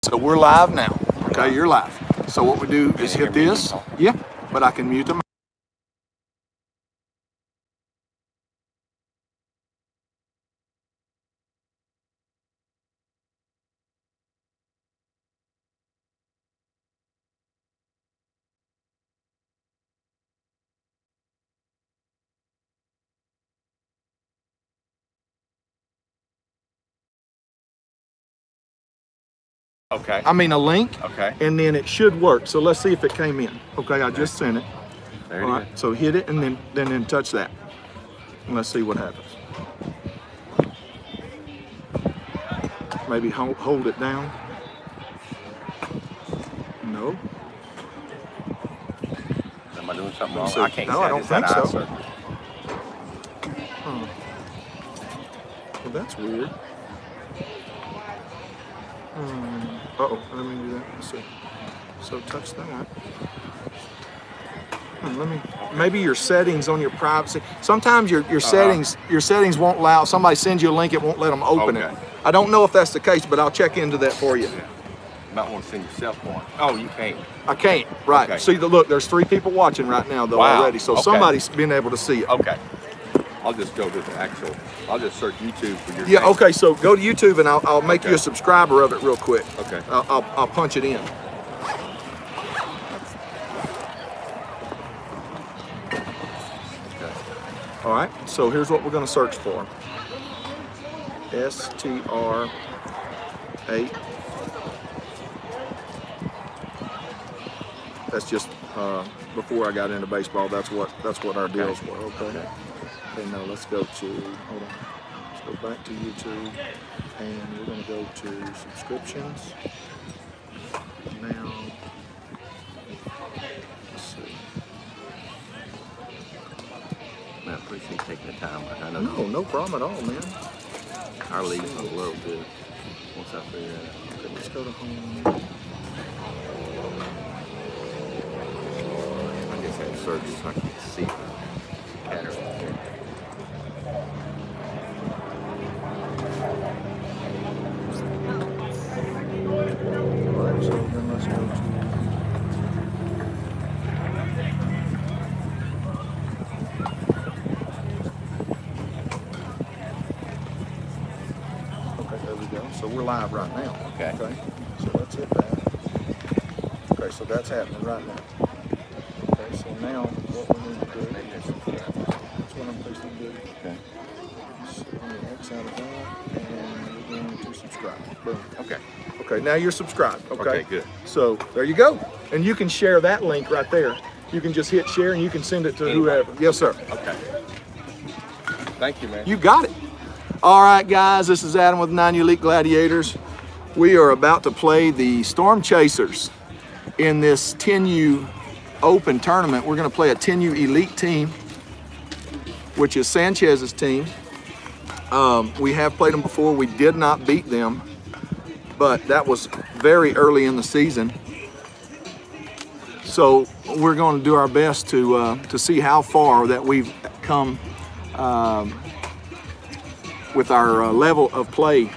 So we're live now. Okay, you're live. So what we do is hit this. Yeah, but I can mute them. Okay. I mean a link. Okay. And then it should work. So let's see if it came in. Okay, I just sent it. There All it right. is. So hit it and then touch that. And let's see what happens. Maybe hold it down. No. Am I doing something wrong? See. I can't No, see. I don't think so. Sir. Huh. Well, that's weird. Uh-oh, let me do that. Let's see. So touch that. Let me. Maybe your settings on your privacy. Sometimes your settings won't allow. Somebody sends you a link, it won't let them open it. I don't know if that's the case, but I'll check into that for you. Yeah. You might want to send yourself one. Oh, you can't. I can't. Right. Okay. See, look, there's 3 people watching right now though already, so somebody's been able to see it. Okay. I'll just go to the actual. I'll just search YouTube for your. Yeah. name. Okay. So go to YouTube and I'll make you a subscriber of it real quick. Okay. I'll punch it in. All right, so here's what we're going to search for. STR8. That's just before I got into baseball. That's what our deals were. Okay. Okay. Now let's go to. Hold on. Let's go back to YouTube, and we're going to go to subscriptions. Now. Man, I appreciate you taking the time. I know. No problem at all, man. Our league's a little bit. Once I figure it out. Okay, let's go to home. I guess I can search so I can see the pattern there. Alright, so then let's go to. There we go. So we're live right now. Okay. Okay. So let's hit that. Okay, so that's happening right now. Okay, so now what we need to do. That's what I'm fixing to do. Okay. So I'm going to X out of that, and we're going to subscribe. Boom. Okay. Okay, now you're subscribed. Okay. Okay, good. So there you go. And you can share that link right there. You can just hit share and you can send it to whoever. Yes, sir. Okay. Thank you, man. You got it. All right, guys, this is Adam with 9U Elite Gladiators. We are about to play the Storm Chasers in this 10U Open tournament. We're going to play a 10U Elite team, which is Sanchez's team. We have played them before. We did not beat them, but that was very early in the season. So we're going to do our best to see how far that we've come with our level of play.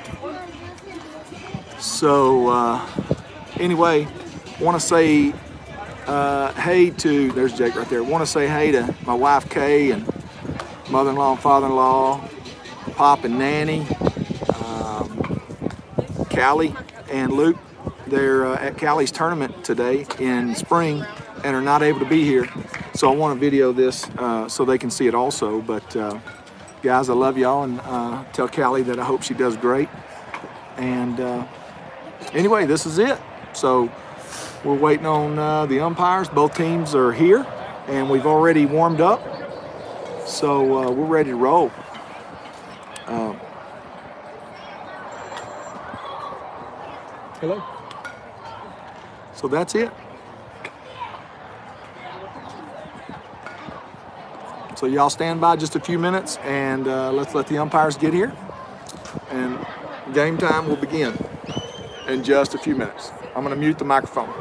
So anyway, want to say hey to, there's Jake right there. Want to say hey to my wife Kay and mother-in-law and father-in-law, Pop and Nanny, Callie and Luke. They're at Callie's tournament today in spring and are not able to be here. So I want to video this so they can see it also. But guys, I love y'all, and tell Callie that I hope she does great. And anyway, this is it. So we're waiting on the umpires. Both teams are here, and we've already warmed up. So we're ready to roll. Hello. So that's it. So y'all stand by just a few minutes, and let's let the umpires get here. And game time will begin in just a few minutes. I'm going to mute the microphone.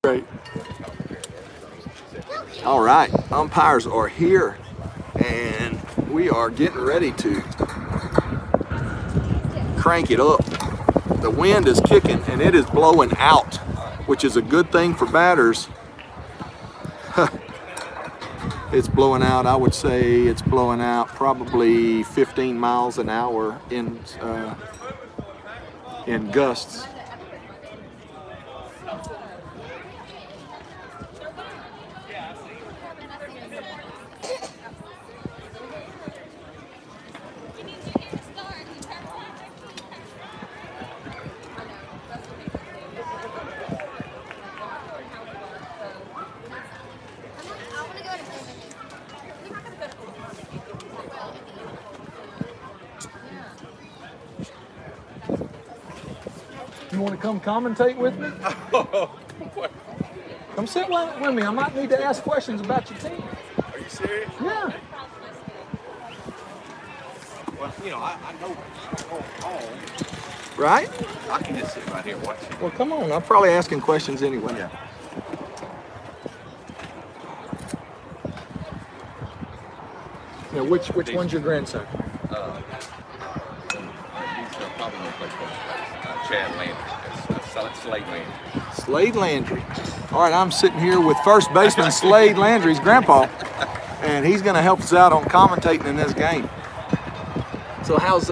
Great. All right, umpires are here, and we are getting ready to crank it up. The wind is kicking, and it is blowing out, which is a good thing for batters. It's blowing out, I would say it's blowing out probably 15 miles an hour in gusts. You want to come commentate with me? Come sit with me. I might need to ask questions about your team. Are you serious? Yeah. Well, you know, I know all. Right? I can just sit right here and watch you. Well, come on. I'm probably asking questions anyway. Yeah. Now, which one's your grandson? He's probably going to play for Chad Landry. Slade Landry. Slade Landry. All right, I'm sitting here with first baseman Slade Landry's grandpa, and he's going to help us out on commentating in this game. So how's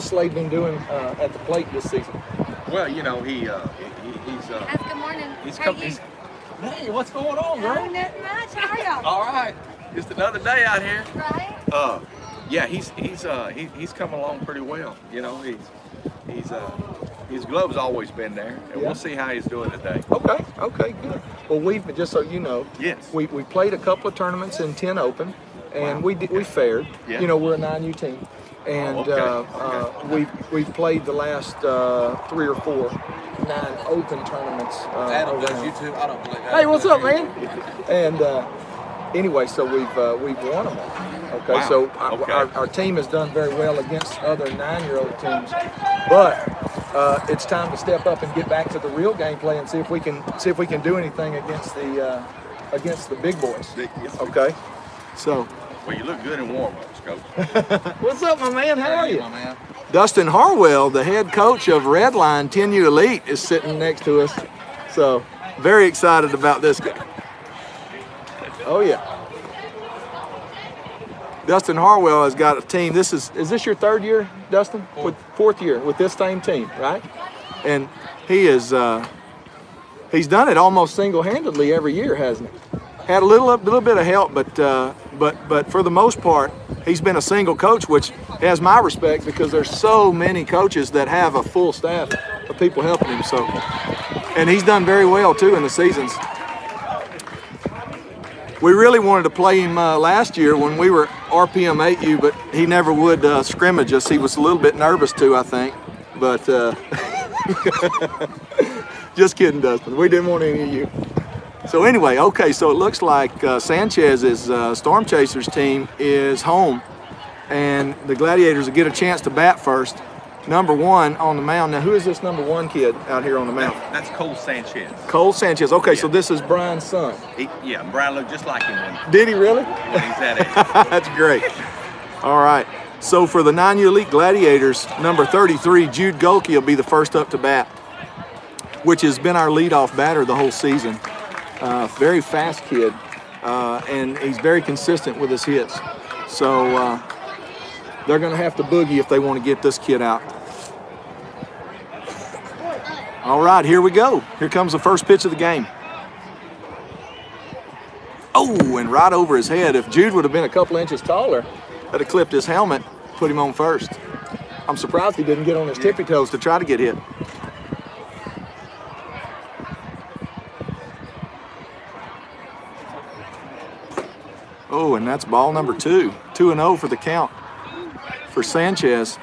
Slade been doing at the plate this season? Well, you know, he's Good morning. Hey, what's going on, girl? Oh, nothing much. How are y'all? All right, just another day out here. Right? Yeah, he's coming along pretty well. You know, his glove's always been there, and we'll see how he's doing today. Okay, good. Well, we've, just so you know, Yes. we played a couple of tournaments in 10 Open, and Wow. we fared. Yeah. You know, we're a 9U team, and Okay. we've played the last 3 or 4 9 Open tournaments. Adam does around. you too. I don't believe that. Hey, what's up, man? And anyway, so we've won them all. Okay, Wow. so Okay. our team has done very well against other 9-year-old teams, but it's time to step up and get back to the real gameplay and see if we can do anything against the big boys. Okay, so Well, you look good in warm-ups, Coach. what's up, my man? How are you? My man? Dustin Harwell, the head coach of Redline 10U Elite, is sitting next to us. So very excited about this guy. Oh yeah. Dustin Harwell has got a team. Is this your 3rd year, Dustin? Fourth year with this same team, right? And he is he's done it almost single-handedly every year, hasn't he? Had a little bit of help, but for the most part, he's been a single coach, which has my respect because there's so many coaches that have a full staff of people helping him. So, and he's done very well too in the seasons. We really wanted to play him last year when we were RPM 8U, but he never would scrimmage us. He was a little bit nervous too, I think. But just kidding, Dustin. We didn't want any of you. So anyway, okay, so it looks like Sanchez's Storm Chasers team is home, and the Gladiators will get a chance to bat first. Number 1 on the mound. Now, who is this number 1 kid out here on the mound? That's Cole Sanchez. Cole Sanchez. Okay, so this is Brian's son. Brian looked just like him when Did he really? he's that age. That's great. All right. So for the 9U Elite Gladiators, number 33, Jude Golke, will be the first up to bat, which has been our leadoff batter the whole season. Very fast kid, and he's very consistent with his hits. So they're going to have to boogie if they want to get this kid out. All right, here we go. Here comes the first pitch of the game. Oh, and right over his head. If Jude would have been a couple inches taller, that'd have clipped his helmet, put him on first. I'm surprised he didn't get on his tippy toes to try to get hit. Oh, and that's ball number 2. 2-0 for the count for Sanchez.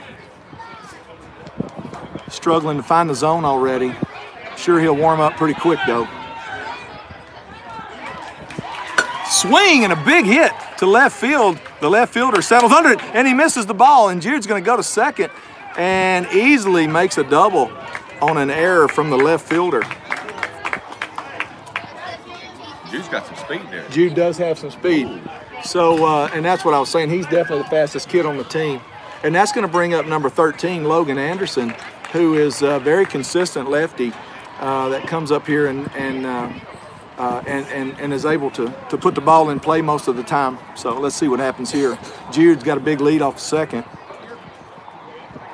Struggling to find the zone already. Sure, he'll warm up pretty quick, though. Swing and a big hit to left field. The left fielder settles under it, and he misses the ball, and Jude's going to go to second and easily makes a double on an error from the left fielder. Jude's got some speed there. Jude does have some speed. So, and that's what I was saying. He's definitely the fastest kid on the team. And that's going to bring up number 13, Logan Anderson, who is a very consistent lefty that comes up here and is able to put the ball in play most of the time. So let's see what happens here. Jude's got a big lead off the second.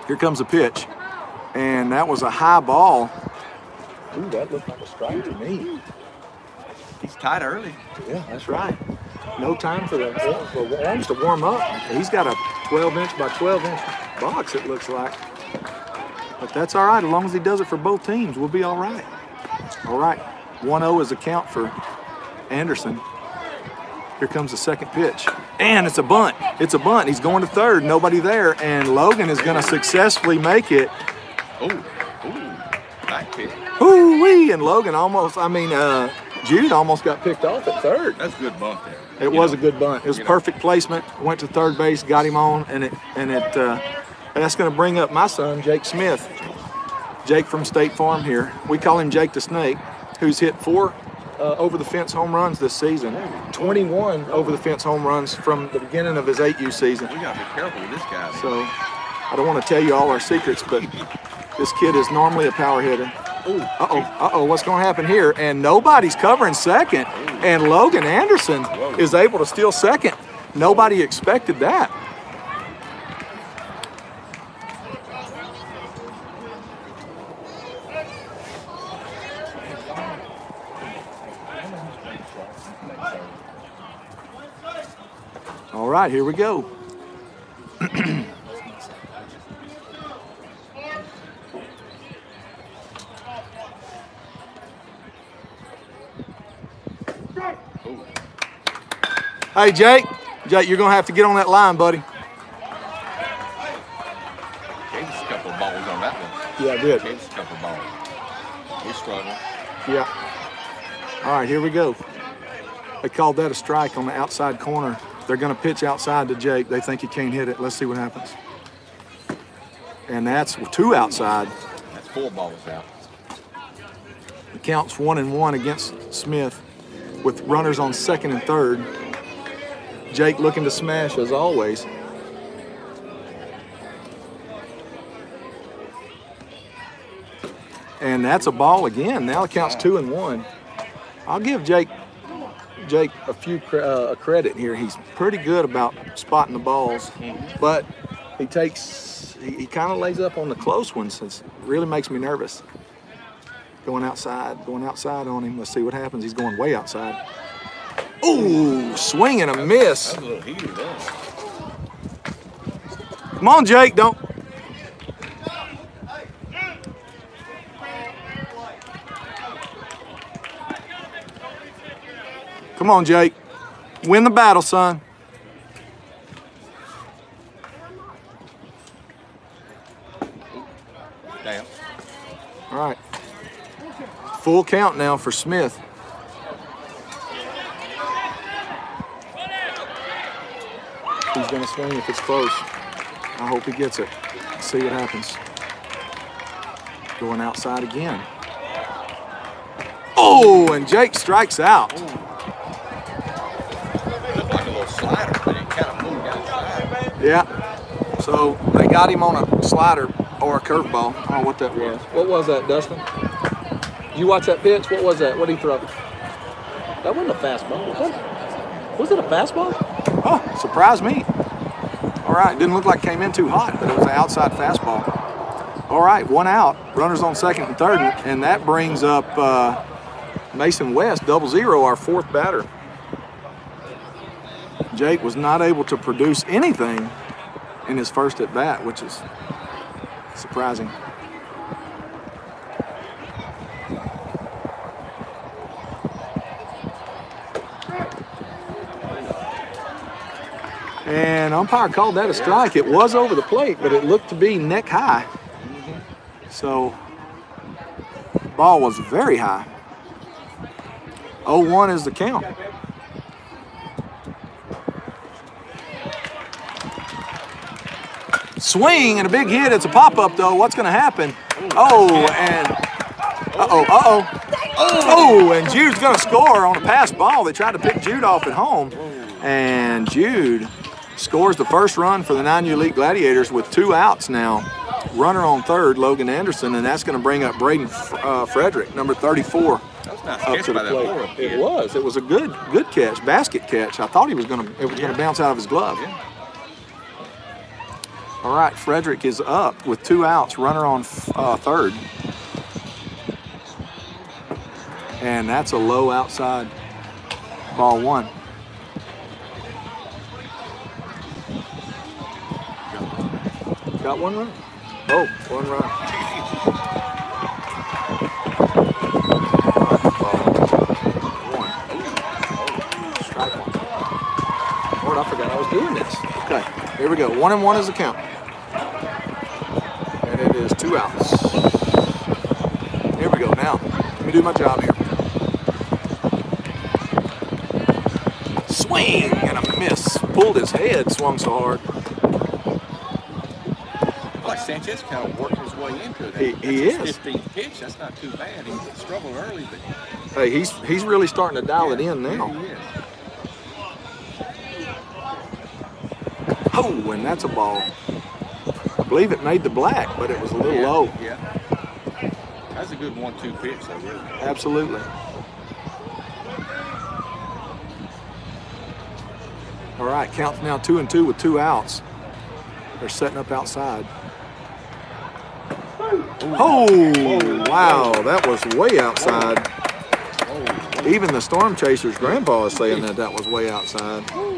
Here comes a pitch. And that was a high ball. Ooh, that looked like a strike to me. He's tied early. Yeah, that's right. No time for the arms to warm up. He's got a 12-inch by 12-inch box, it looks like. But that's all right. As long as he does it for both teams, we'll be all right. All right. 1-0 is the count for Anderson. Here comes the second pitch. And it's a bunt. It's a bunt. He's going to third. Nobody there. And Logan is going to successfully make it. Back pitch. Ooh-wee. And Logan almost, Jude almost got picked off at third. That's a good bunt there. It was a good bunt. It was perfect placement. Went to third base, got him on, and that's going to bring up my son, Jake Smith. Jake from State Farm here. We call him Jake the Snake, who's hit 4 over-the-fence home runs this season. 21 over-the-fence home runs from the beginning of his 8U season. We got to be careful with this guy. So I don't want to tell you all our secrets, but this kid is normally a power hitter. Uh-oh, what's going to happen here? And nobody's covering second, and Logan Anderson is able to steal second. Nobody expected that. All right, here we go. Hey, Jake, you're going to have to get on that line, buddy. Gave us a couple of balls on that one. Yeah, I did. Gave us a couple of balls. We're struggling. Yeah. All right, here we go. They called that a strike on the outside corner. They're going to pitch outside to Jake. They think he can't hit it. Let's see what happens. And that's 2 outside. That's 4 balls out. The count's 1-1 against Smith with runners on second and third. Jake looking to smash as always. And that's a ball again. Now the count's 2-1. I'll give Jake a few credit here. He's pretty good about spotting the balls, but he kind of lays up on the close ones. It really makes me nervous. Going outside on him. Let's see what happens. He's going way outside. Ooh, swing and a miss. That's a little heated there. Come on, Jake, don't. Come on, Jake. Win the battle, son. Damn. All right. Full count now for Smith. He's going to swing if it's close. I hope he gets it. Let's see what happens. Going outside again. Oh, and Jake strikes out. Looked like a little slider, but it kind of moved outside. Yeah. So they got him on a slider or a curveball. I don't know what that was. What was that, Dustin? Did you watch that pitch? What was that? What did he throw? That wasn't a fastball. Was it a fastball? Oh, surprised me. All right, didn't look like it came in too hot, but it was an outside fastball. All right, 1 out, runners on second and third, and that brings up Mason West, 0-0, our 4th batter. Jake was not able to produce anything in his first at bat, which is surprising. And umpire called that a strike. It was over the plate, but it looked to be neck high. So, ball was very high. 0-1 is the count. Swing and a big hit. It's a pop-up, though. What's going to happen? Oh, and uh-oh. Oh, and Jude's going to score on a pass ball. They tried to pick Jude off at home, and Jude scores the first run for the 9U Elite Gladiators with 2 outs now. Runner on third, Logan Anderson, and that's going to bring up Braden Frederick, number 34. That was nice Up catch to the by that plate. Laura kid. It was. It was a good catch, basket catch. I thought it was going to bounce out of his glove. Yeah. All right, Frederick is up with 2 outs. Runner on third, and that's a low outside. Ball 1. Got 1 run. Oh, 1 run. Strike 1. Lord, I forgot I was doing this. Okay, here we go. 1-1 is the count. And it is 2 outs. Here we go. Now, let me do my job here. Swing and a miss. Pulled his head, swung so hard. Like Sanchez kind of working his way into it. He is. 15th pitch. That's not too bad. He struggled early, but Hey, he's really starting to dial it in now. He is. Oh, and that's a ball. I believe it made the black, but it was a little low. Yeah. That's a good 1-2 pitch, though, really. Absolutely. All right, count's now 2-2 with 2 outs. They're setting up outside. Oh, wow, that was way outside. Even the Storm Chasers' grandpa is saying that was way outside. We'll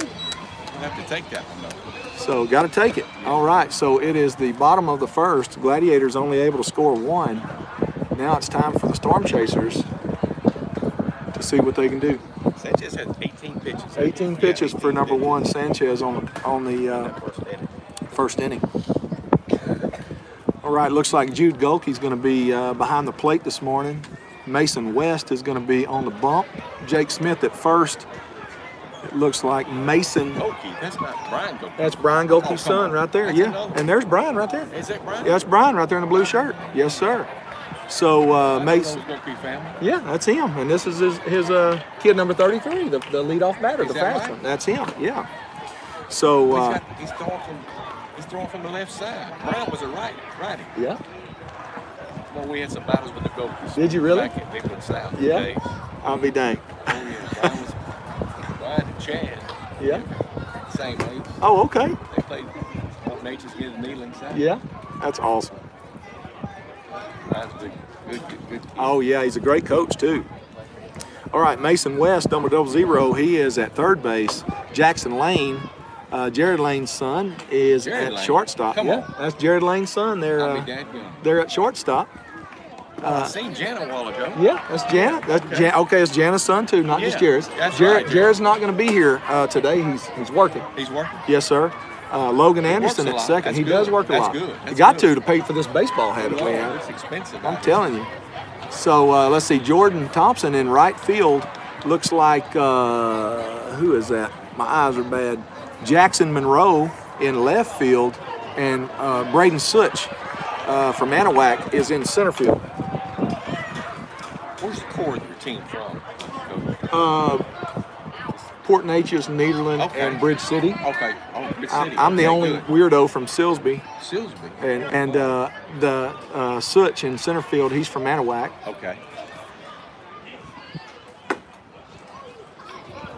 have to take that one, though. So, got to take it. All right, so it is the bottom of the first. Gladiators only able to score 1. Now it's time for the Storm Chasers to see what they can do. Sanchez had 18 pitches. 18 pitches for number 1 Sanchez on the first inning. All right, looks like Jude Gulkey's going to be behind the plate this morning. Mason West is going to be on the bump. Jake Smith at first. It looks like Mason. Gulkey, that's not Brian Gulkey. That's Brian Gulkey's son right there. That's Yeah, another. and there's Brian right there. Is that Brian? Yeah, that's Brian right there in the blue shirt. Yes, sir. So Mason. Gulkey family. Yeah, that's him, and this is his kid number 33, the leadoff batter, Is the that fast right? one. That's him. Yeah. So He's throwing from the left side. Brian was a righty. yeah. Well, we had some battles with the Gulkeys. Did you really? Back in Bigwood South. Yeah. Days. I'll be dang. Oh, yeah. Brian and Chad. Yeah. Same age. Oh, okay. They played Old Nature's Get a Kneeling side. Yeah. That's awesome. Brian's a good kid. Oh yeah, he's a great coach too. All right, Mason West, number 00, he is at third base. Jackson Lane, Jared Lane's son, is Jared at Lane. shortstop. Come yeah, on. that's Jared Lane's son. I'll be dadgum. They're at shortstop. I seen Jana a while ago. Yeah, that's Janet. That's okay, it's Jana's son too, not just Yeah, Jared's. that's right. Jared's not going to be here today. He's working. He's working. Yes, sir. Logan Anderson works a at lot. second. That's He good. does work a That's lot. good. He That's got good. to pay for this baseball habit we have. It's expensive. I'm telling you. So let's see, Jordan Thompson in right field. Looks like, who is that? My eyes are bad. Jackson Monroe in left field, and Braden Such from Anahuac is in center field. Where's the core of your team from? Port Neches, Nederland, Okay. and Bridge City. Okay. Oh, Bridge City. I'm the Okay, only good. weirdo from Silsbee. Silsbee. And the Such in center field, he's from Anahuac. Okay.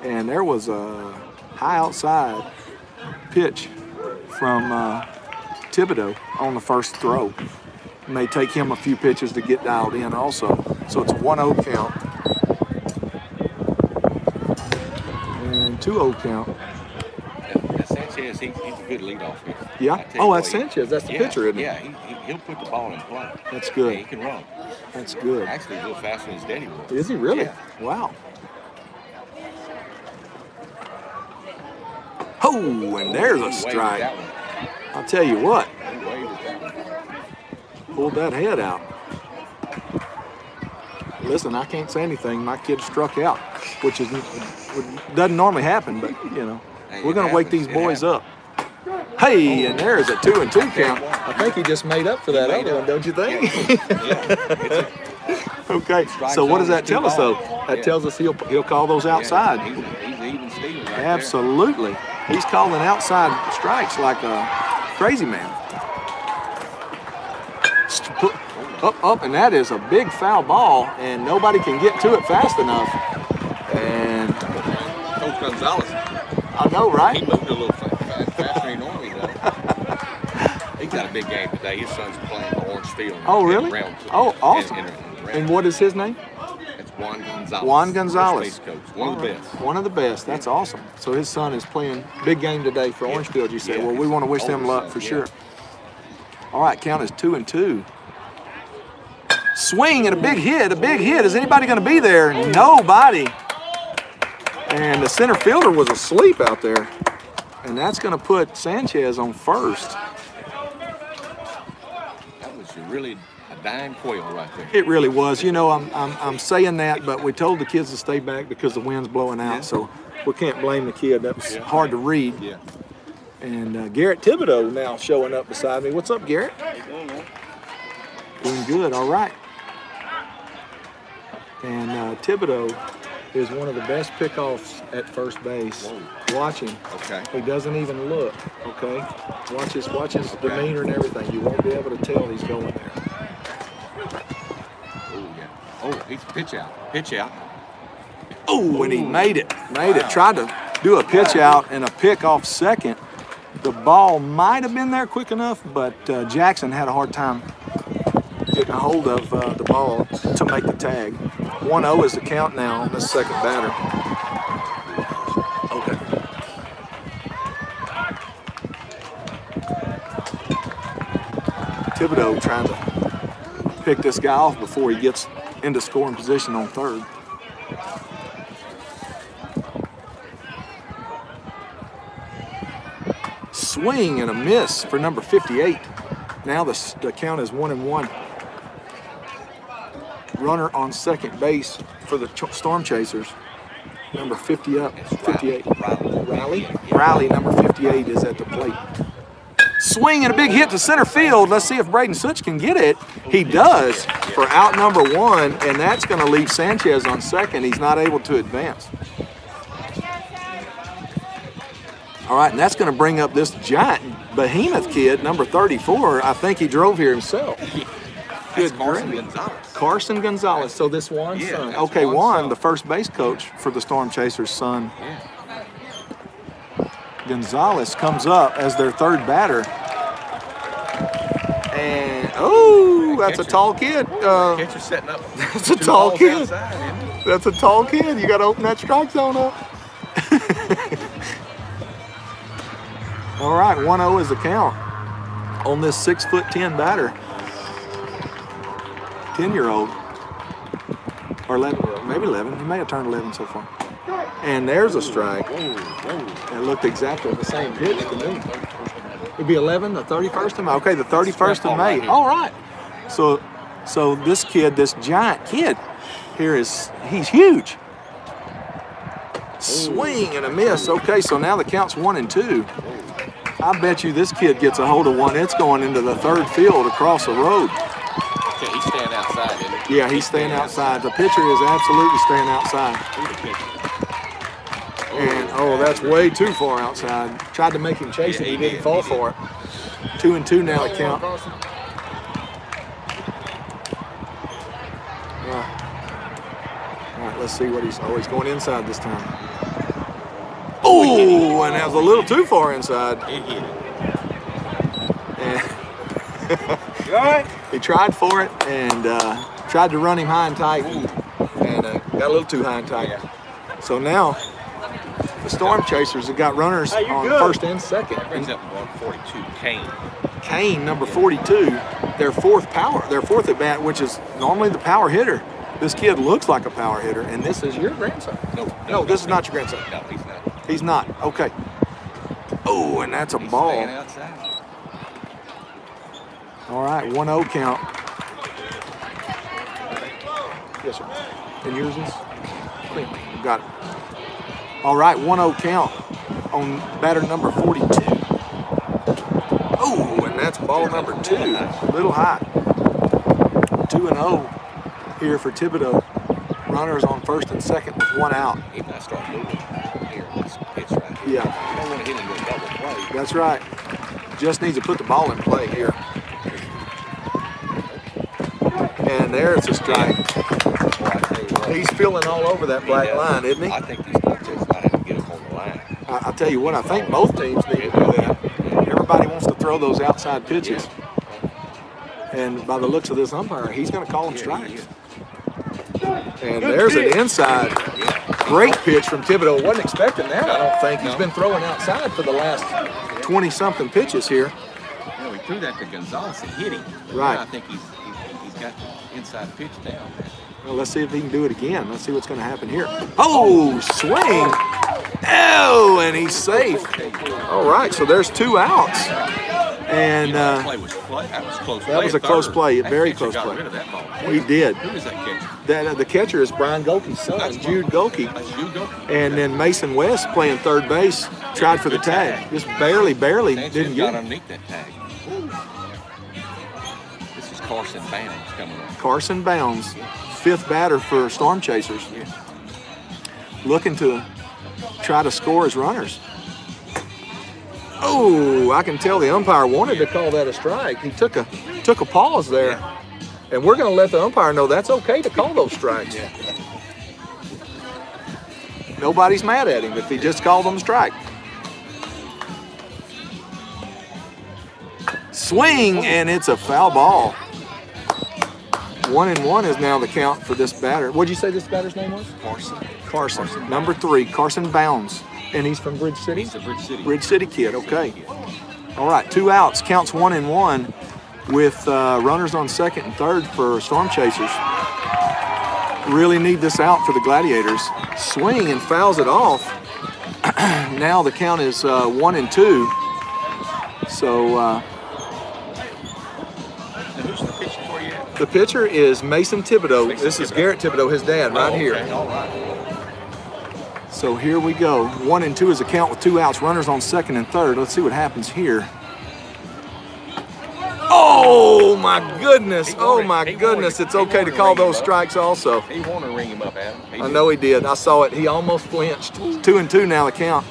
And there was a high outside pitch from Thibodeau on the first throw. It may take him a few pitches to get dialed in also. So it's a 1-0 count. And 2-0 count. That Sanchez, he's a good leadoff hitter. Yeah? I tell you Oh, what, that's Sanchez. That's the pitcher, isn't it? Yeah, he'll put the ball in play. That's good. Yeah, he can run. That's good. Actually, a little faster than his daddy was. Is he really? Yeah. Wow. Oh, and there's a He waved strike. that one. I'll tell you what, He waved that one. pulled that head out. Listen, I can't say anything. My kid struck out, which doesn't normally happen, but you know, Hey, we're it gonna wake happens. these It boys happens. up. Hey, and there's a 2-2 count. what. I think he just made up for that made other up. one, don't you think? Yeah. Okay, so what does that tell us, though? That tells us he'll call those outside. He's even Steven right Absolutely. He's calling outside strikes like a crazy man. Up, and that is a big foul ball, and nobody can get to it fast enough. And Coach Gonzalez. I know, right? He moved a little faster than he normally does. He's got a big game today. His son's playing for Orange Field. Oh, really? Oh, awesome. And what is his name? It's Juan Gonzalez. Juan Gonzalez. Coach. One of the best. One of the best. That's awesome. So his son is playing big game today for Orangefield, you say. Yeah, Well, we want to wish them luck for sure. All right, count is 2-2. Swing and a big hit, a big hit. Is anybody going to be there? Nobody. And the center fielder was asleep out there. And that's going to put Sanchez on first. That was really a dying quail right there. It really was. You know, I'm saying that, but we told the kids to stay back because the wind's blowing out. So we can't blame the kid. That was hard to read. Yeah. And Garrett Thibodeau now showing up beside me. What's up, Garrett? Doing good. All right. And Thibodeau is one of the best pickoffs at first base. Whoa. Watch him. Okay. He doesn't even look. Okay. Watch his demeanor and everything. You won't be able to tell he's going there. Oh yeah. Oh, he's pitch out. Pitch out. Oh, and he made it. It. Tried to do a pitch out and a pick off second. The ball might have been there quick enough, but Jackson had a hard time getting a hold of the ball to make the tag. 1-0 is the count now on this second batter. Okay. Thibodeau trying to pick this guy off before he gets into scoring position on third. Swing and a miss for number 58. Now the count is 1-1. Runner on second base for the Storm Chasers. Number 58. Riley, number 58, is at the plate. Swing and a big hit to center field. Let's see if Braden Such can get it. He does for out number 1, and that's going to leave Sanchez on second. He's not able to advance. All right, and that's going to bring up this giant behemoth kid, number 34. I think he drove here himself. Good Carson Gonzalez. Carson Gonzalez. So this Juan's son. Okay, Juan, the first base coach for the Storm Chasers' son. Yeah. Gonzalez comes up as their third batter. And, oh, that's a tall kid. Catcher setting up. That's a tall kid. Outside, that's a tall kid. You got to open that strike zone up. All right, 1-0 is the count on this 6'10" batter. 10-year-old, or 11-year-old, maybe 11. He may have turned 11 so far. And there's a strike. It looked exactly the same pitch to me. It'd be 11, the 31st of May. Okay, the 31st of May. All right. So this kid, this giant kid here he's huge. Swing and a miss. Okay, so now the count's 1-2. I bet you this kid gets a hold of one. It's going into the third field across the road. Okay, he's staying outside, isn't he? Yeah, he's staying outside. The pitcher is absolutely staying outside. And, that's way too far outside. Tried to make him chase it. He didn't fall for it. 2-2 now the count. All right, let's see what he's going inside this time. Oh, and that was a little too far inside. And he tried for it and tried to run him high and tight and got a little too high and tight. So now the Storm Chasers have got runners on first and second. That brings up 142, Kane. Kane, number 42, their fourth at bat, which is normally the power hitter. This kid looks like a power hitter, and this is your grandson. No, this is not your grandson. No, he's not. He's not. Okay. Oh, and that's a ball. Staying outside. All right, 1-0 count. Yes, sir. And yours is? Got it. All right, 1-0 count on batter number 42. Oh, and that's ball number 2. A little high. 2-0. here for Thibodeau. Runners on first and second with 1 out. He might start moving here in this pitch right here. Yeah. You don't want to hit him with a double play. That's right. Just needs to put the ball in play here. And there's a strike. He's feeling all over that black line, isn't he? I think these coaches might have to get him on the line. I'll tell you what, I think both teams need to do that. Everybody wants to throw those outside pitches. And by the looks of this umpire, he's going to call them strikes. And there's an inside. Great pitch from Thibodeau. Wasn't expecting that, I don't think. He's been throwing outside for the last 20-something pitches here. You know, he threw that to Gonzalez and hit him. Right. Now I think he's got the inside pitch down. Well, let's see if he can do it again. Let's see what's going to happen here. Oh, swing. Oh, and he's safe. All right, so there's 2 outs. And that was close. That was a close play, very close play. Got rid of that ball. He did. Who is that catcher? The catcher is Brian Golke's son, Jude Golke. That's Jude Golke. And then Mason West playing third base, tried for the tag. Just barely Sanchez didn't got get it. underneath that tag. This is Carson Bounds coming up. Carson Bounds, 5th batter for Storm Chasers. Looking to try to score his runners. Oh, I can tell the umpire wanted to call that a strike. He took a pause there. And we're going to let the umpire know that's okay to call those strikes. Nobody's mad at him if he just called them a strike. Swing, and it's a foul ball. 1-1 is now the count for this batter. What'd you say this batter's name was? Carson. Number 3, Carson Bounds. And he's from Bridge City? He's a Bridge City. Bridge City kid, okay. All right, 2 outs, counts 1-1 with runners on second and third for Storm Chasers. Really need this out for the Gladiators. Swing and fouls it off. Now the count is 1-2. So Now who's the pitcher for you? the pitcher is Mason Thibodeau. This is Garrett Thibodeau, his dad, right here. All right. So here we go. 1-2 is a count with 2 outs. Runners on second and third. Let's see what happens here. Oh my goodness! Oh my goodness! It's okay to call those strikes also. He wanted to ring him up, Adam. I know he did. I saw it. He almost flinched. 2-2 now the count.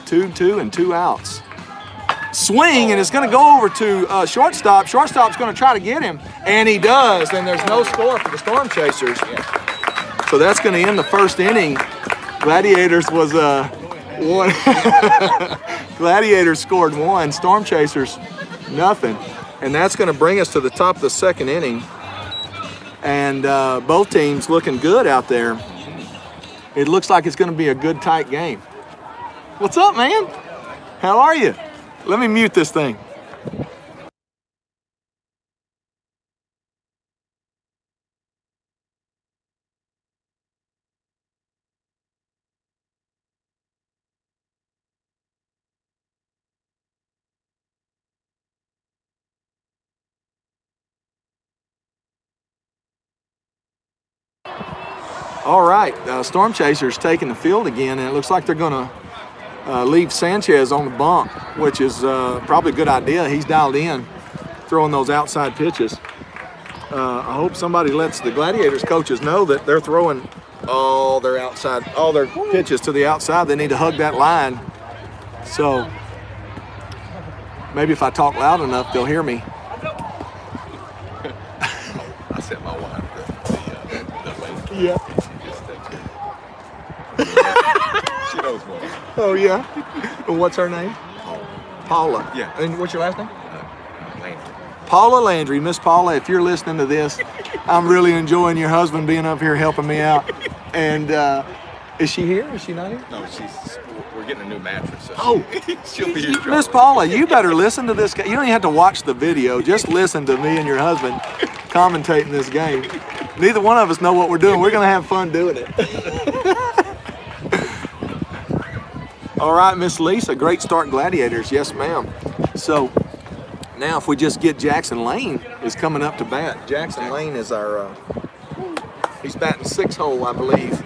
2-2 and 2 outs. Swing, and it's going to go over to shortstop. Shortstop's going to try to get him, and he does. And there's no score for the Storm Chasers. So that's going to end the first inning. Gladiators was 1. Gladiators scored 1. Storm Chasers nothing. And that's going to bring us to the top of the second inning. And both teams looking good out there. It looks like it's going to be a good tight game. What's up, man? How are you? Let me mute this thing. All right, Storm Chasers taking the field again, and it looks like they're going to leave Sanchez on the bump, which is probably a good idea. He's dialed in, throwing those outside pitches. I hope somebody lets the Gladiators coaches know that they're throwing all their pitches to the outside. They need to hug that line. So maybe if I talk loud enough, they'll hear me. I sent my wife the link. Yeah. She knows what. Oh, yeah. And what's her name? Paula. Yeah. And what's your last name? Landry. Paula Landry. Miss Paula, if you're listening to this, I'm really enjoying your husband being up here helping me out. And is she here? Is she not here? No, we're getting a new mattress. So Oh, she'll be here. Miss Paula, you better listen to this guy. You don't even have to watch the video. Just listen to me and your husband commentating this game. Neither one of us know what we're doing. We're going to have fun doing it. All right, Miss Lisa, great start, Gladiators. Yes, ma'am. So now if we just get Jackson Lane is coming up to bat. Jackson Lane is our, he's batting 6th hole, I believe.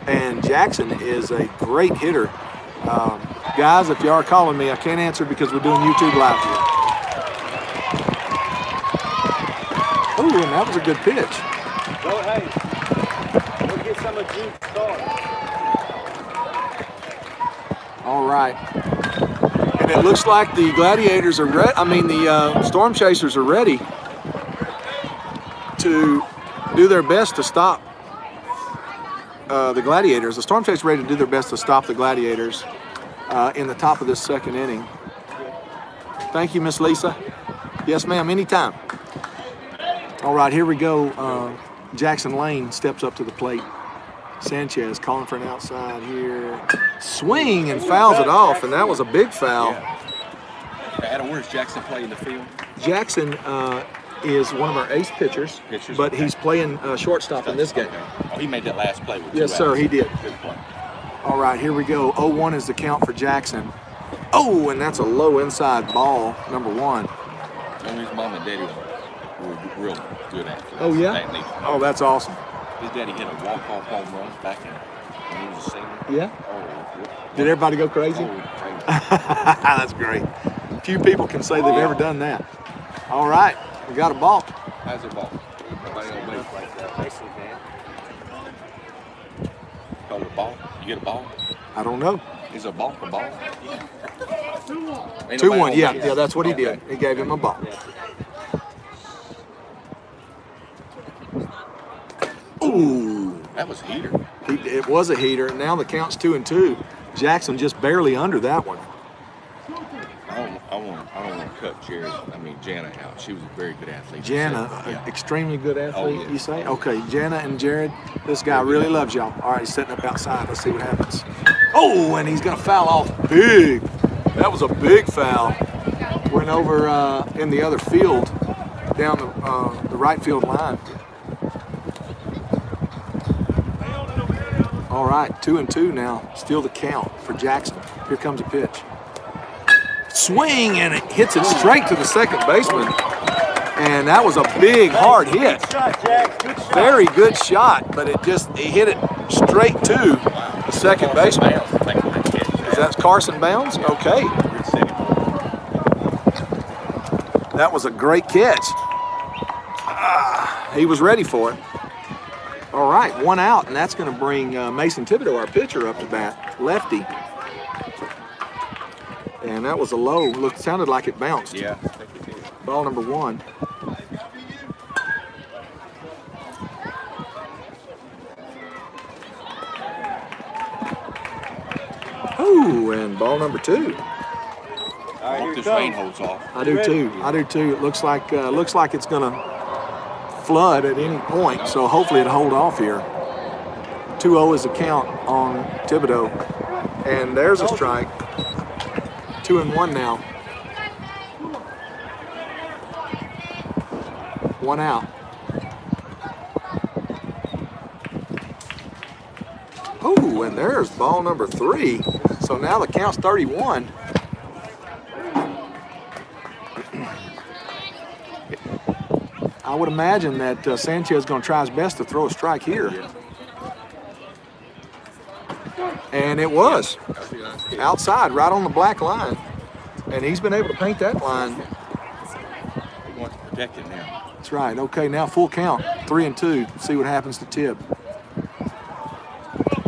And Jackson is a great hitter. Guys, if you are calling me, I can't answer because we're doing YouTube Live here. Ooh, and that was a good pitch. Go ahead. Go get some of Jude's start. All right. And it looks like the Gladiators are ready. I mean, the Storm Chasers are ready to do their best to stop the Gladiators. The Storm Chasers are ready to do their best to stop the Gladiators in the top of this second inning. Thank you, Miss Lisa. Yes, ma'am, anytime. All right, here we go. Jackson Lane steps up to the plate. Sanchez calling for an outside here. Swing and fouls it off, and that was a big foul. Adam, where's Jackson playing the field? Jackson is one of our ace pitchers, but he's playing shortstop in this game. Okay. Oh, he made that last play with Yes, sir, he did. Good play. All right, here we go. 0-1 is the count for Jackson. Oh, and that's a low inside ball, number 1. And his mom and daddy were real good athletes. Oh, yeah? Oh, that's awesome. His daddy hit a walk-off home run back when he was a senior. Yeah? Oh, did everybody go crazy? Oh, crazy. That's great. Few people can say they've ever done that. All right, we got a ball. How's the ball? Nobody on base like that. Basically, man. Call it a ball? You get a ball? I don't know. Is a ball a ball? 2-1, yeah, that's what he did. He gave him a ball. Ooh. That was a heater. It was a heater. Now the count's 2-2. Jackson just barely under that one. I don't want to cut Jana out. She was a very good athlete. Jana, Yeah. extremely good athlete, Oh, yeah. you say? Okay, Jana and Jared, this guy really loves y'all. All right, he's setting up outside. Let's see what happens. Oh, and he's going to foul off big. That was a big foul. Went over in the other field, down the right field line. All right, 2-2 now. Still the count for Jackson. Here comes a pitch. Swing, and it hits it straight to the second baseman. And that was a big, hard hit. Good shot, Jack. Good shot. Very good shot, but he hit it straight to the second baseman. Is that Carson Bounds? Okay. That was a great catch. He was ready for it. All right, 1 out, and that's going to bring Mason Thibodeau, our pitcher, up to bat, lefty. And that was a low. Sounded like it bounced. Yeah, I think it did. Ball number 1. Ooh, and ball number 2. I hope this rain holds off. I do too. I do too. It looks like it's gonna flood at any point. So hopefully it'll hold off here. 2-0 is the count on Thibodeau, and there's a strike. 2-1 now. 1 out. Oh, and there's ball number 3. So now the count's 31. I would imagine that Sanchez is going to try his best to throw a strike here. And it was. Outside, right on the black line. And he's been able to paint that line. He wants to protect it now. That's right. Okay, now full count. 3-2. See what happens to Tibb.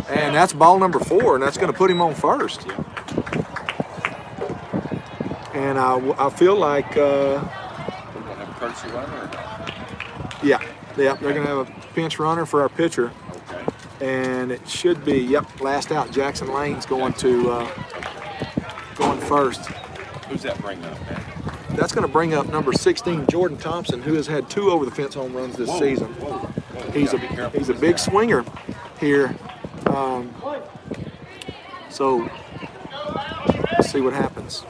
And that's ball number 4, and that's going to put him on first. And I feel like... Yeah, they're going to have a pinch runner for our pitcher. Okay. And it should be, last out. Jackson Lane's going first. Who's that bring up, man? That's going to bring up number 16, Jordan Thompson, who has had 2 over-the-fence home runs this season. He's a big swinger here. So let's see what happens.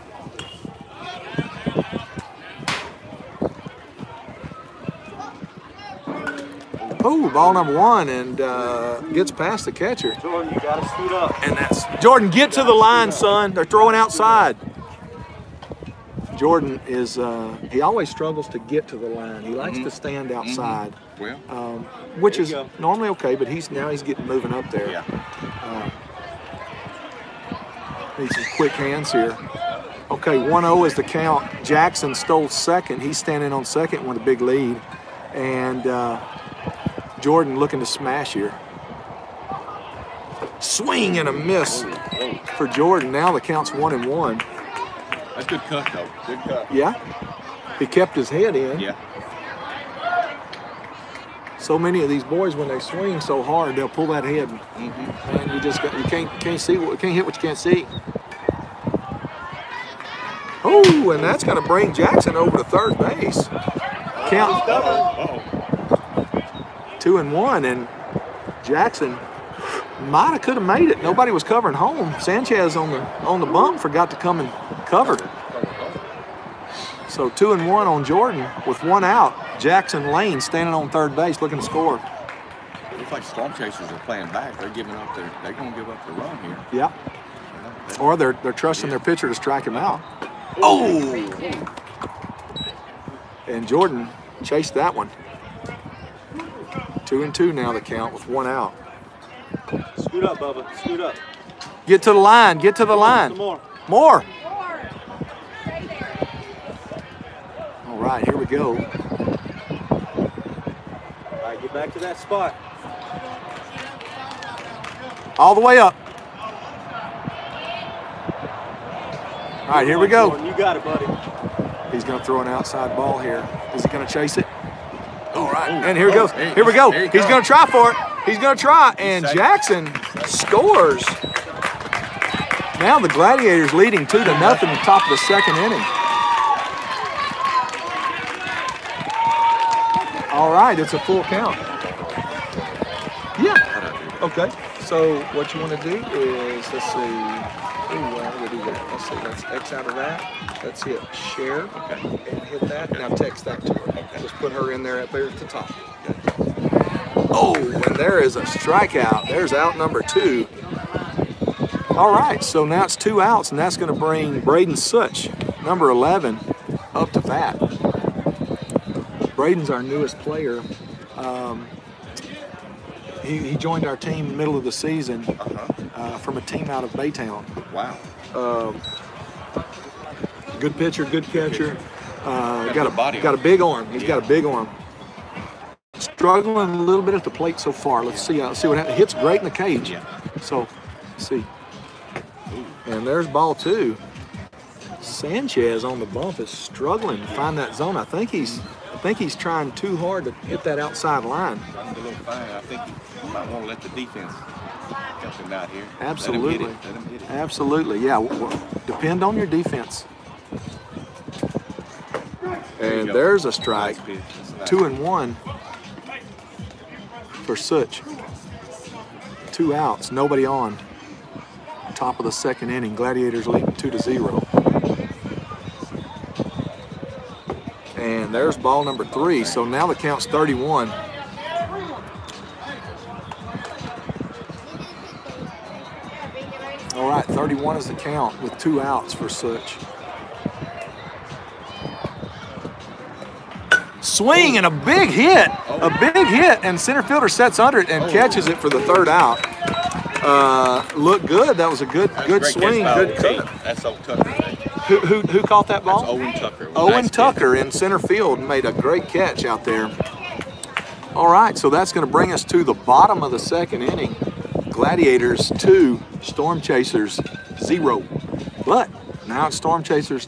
Oh, ball number 1, and gets past the catcher. Jordan, you gotta scoot up. And that's Jordan. Get to the line, son. They're throwing outside. Jordan is he always struggles to get to the line. He likes to stand outside, which is normally okay, but he's getting moving up there. Yeah. Needs some quick hands here. Okay, 1-0 is the count. Jackson stole second. He's standing on second with a big lead. And Jordan looking to smash here. Swing and a miss for Jordan. Now the count's 1-1. That's good cut, though. Good cut. Yeah. He kept his head in. Yeah. So many of these boys, when they swing so hard, they'll pull that head. And you just can't see can't hit what you can't see. Oh, and that's going to bring Jackson over to third base. Count 2-1, and Jackson could have made it. Nobody was covering home. Sanchez on the bump forgot to come and cover. So 2-1 on Jordan with 1 out. Jackson Lane standing on third base looking to score. Looks like Storm Chasers are playing back. They're giving up they're going to give up the run here. Yeah. Or they're trusting their pitcher to strike him out. Oh! And Jordan chased that one. 2-2 now the count with 1 out. Scoot up, Bubba. Scoot up. Get to the line. Get to the line. Some more. More. All right, here we go. All right, get back to that spot. All the way up. All right, here we go. You got it, buddy. He's going to throw an outside ball here. Is he going to chase it? All right, and here he goes. Here we go. He's going to try for it. He's going to try, and Jackson scores. Now the Gladiators leading 2-0 at the top of the second inning. All right, it's a full count. Yeah. Okay. So what you want to do is, let's see. We'll do that. Let's see. Let's X out of that. Let's hit share and hit that. Now text that to her. Just put her in there up there at the top. Oh, and there is a strikeout. There's out number 2. All right, so now it's 2 outs, and that's going to bring Braden Such, number 11, up to bat. Braden's our newest player. He joined our team middle of the season from a team out of Baytown. Wow. Good pitcher, good catcher. Got a big arm. He's got a big arm. Struggling a little bit at the plate so far. Let's see what happens. Hits great in the cage. So, let's see. And there's ball 2. Sanchez on the bump is struggling to find that zone. I think he's trying too hard to hit that outside line. I think he might want to let the defense help him out here. Absolutely. Let him hit it. Absolutely. Yeah. Depend on your defense. And there's a strike. 2-1 for Such. 2 outs. Nobody on. Top of the second inning. Gladiators leading 2-0. And there's ball number 3. So now the count's 31. All right, 31 is the count with 2 outs for Such. Swing and a big hit. A big hit, and center fielder sets under it and catches it for the 3rd out. Looked good. That was a good swing, good cut. That's Owen Tucker. Who caught that ball? That's Owen Tucker. Owen Tucker in center field made a great catch out there. All right, so that's going to bring us to the bottom of the second inning. Gladiators 2, Storm Chasers 0. But now it's Storm Chasers'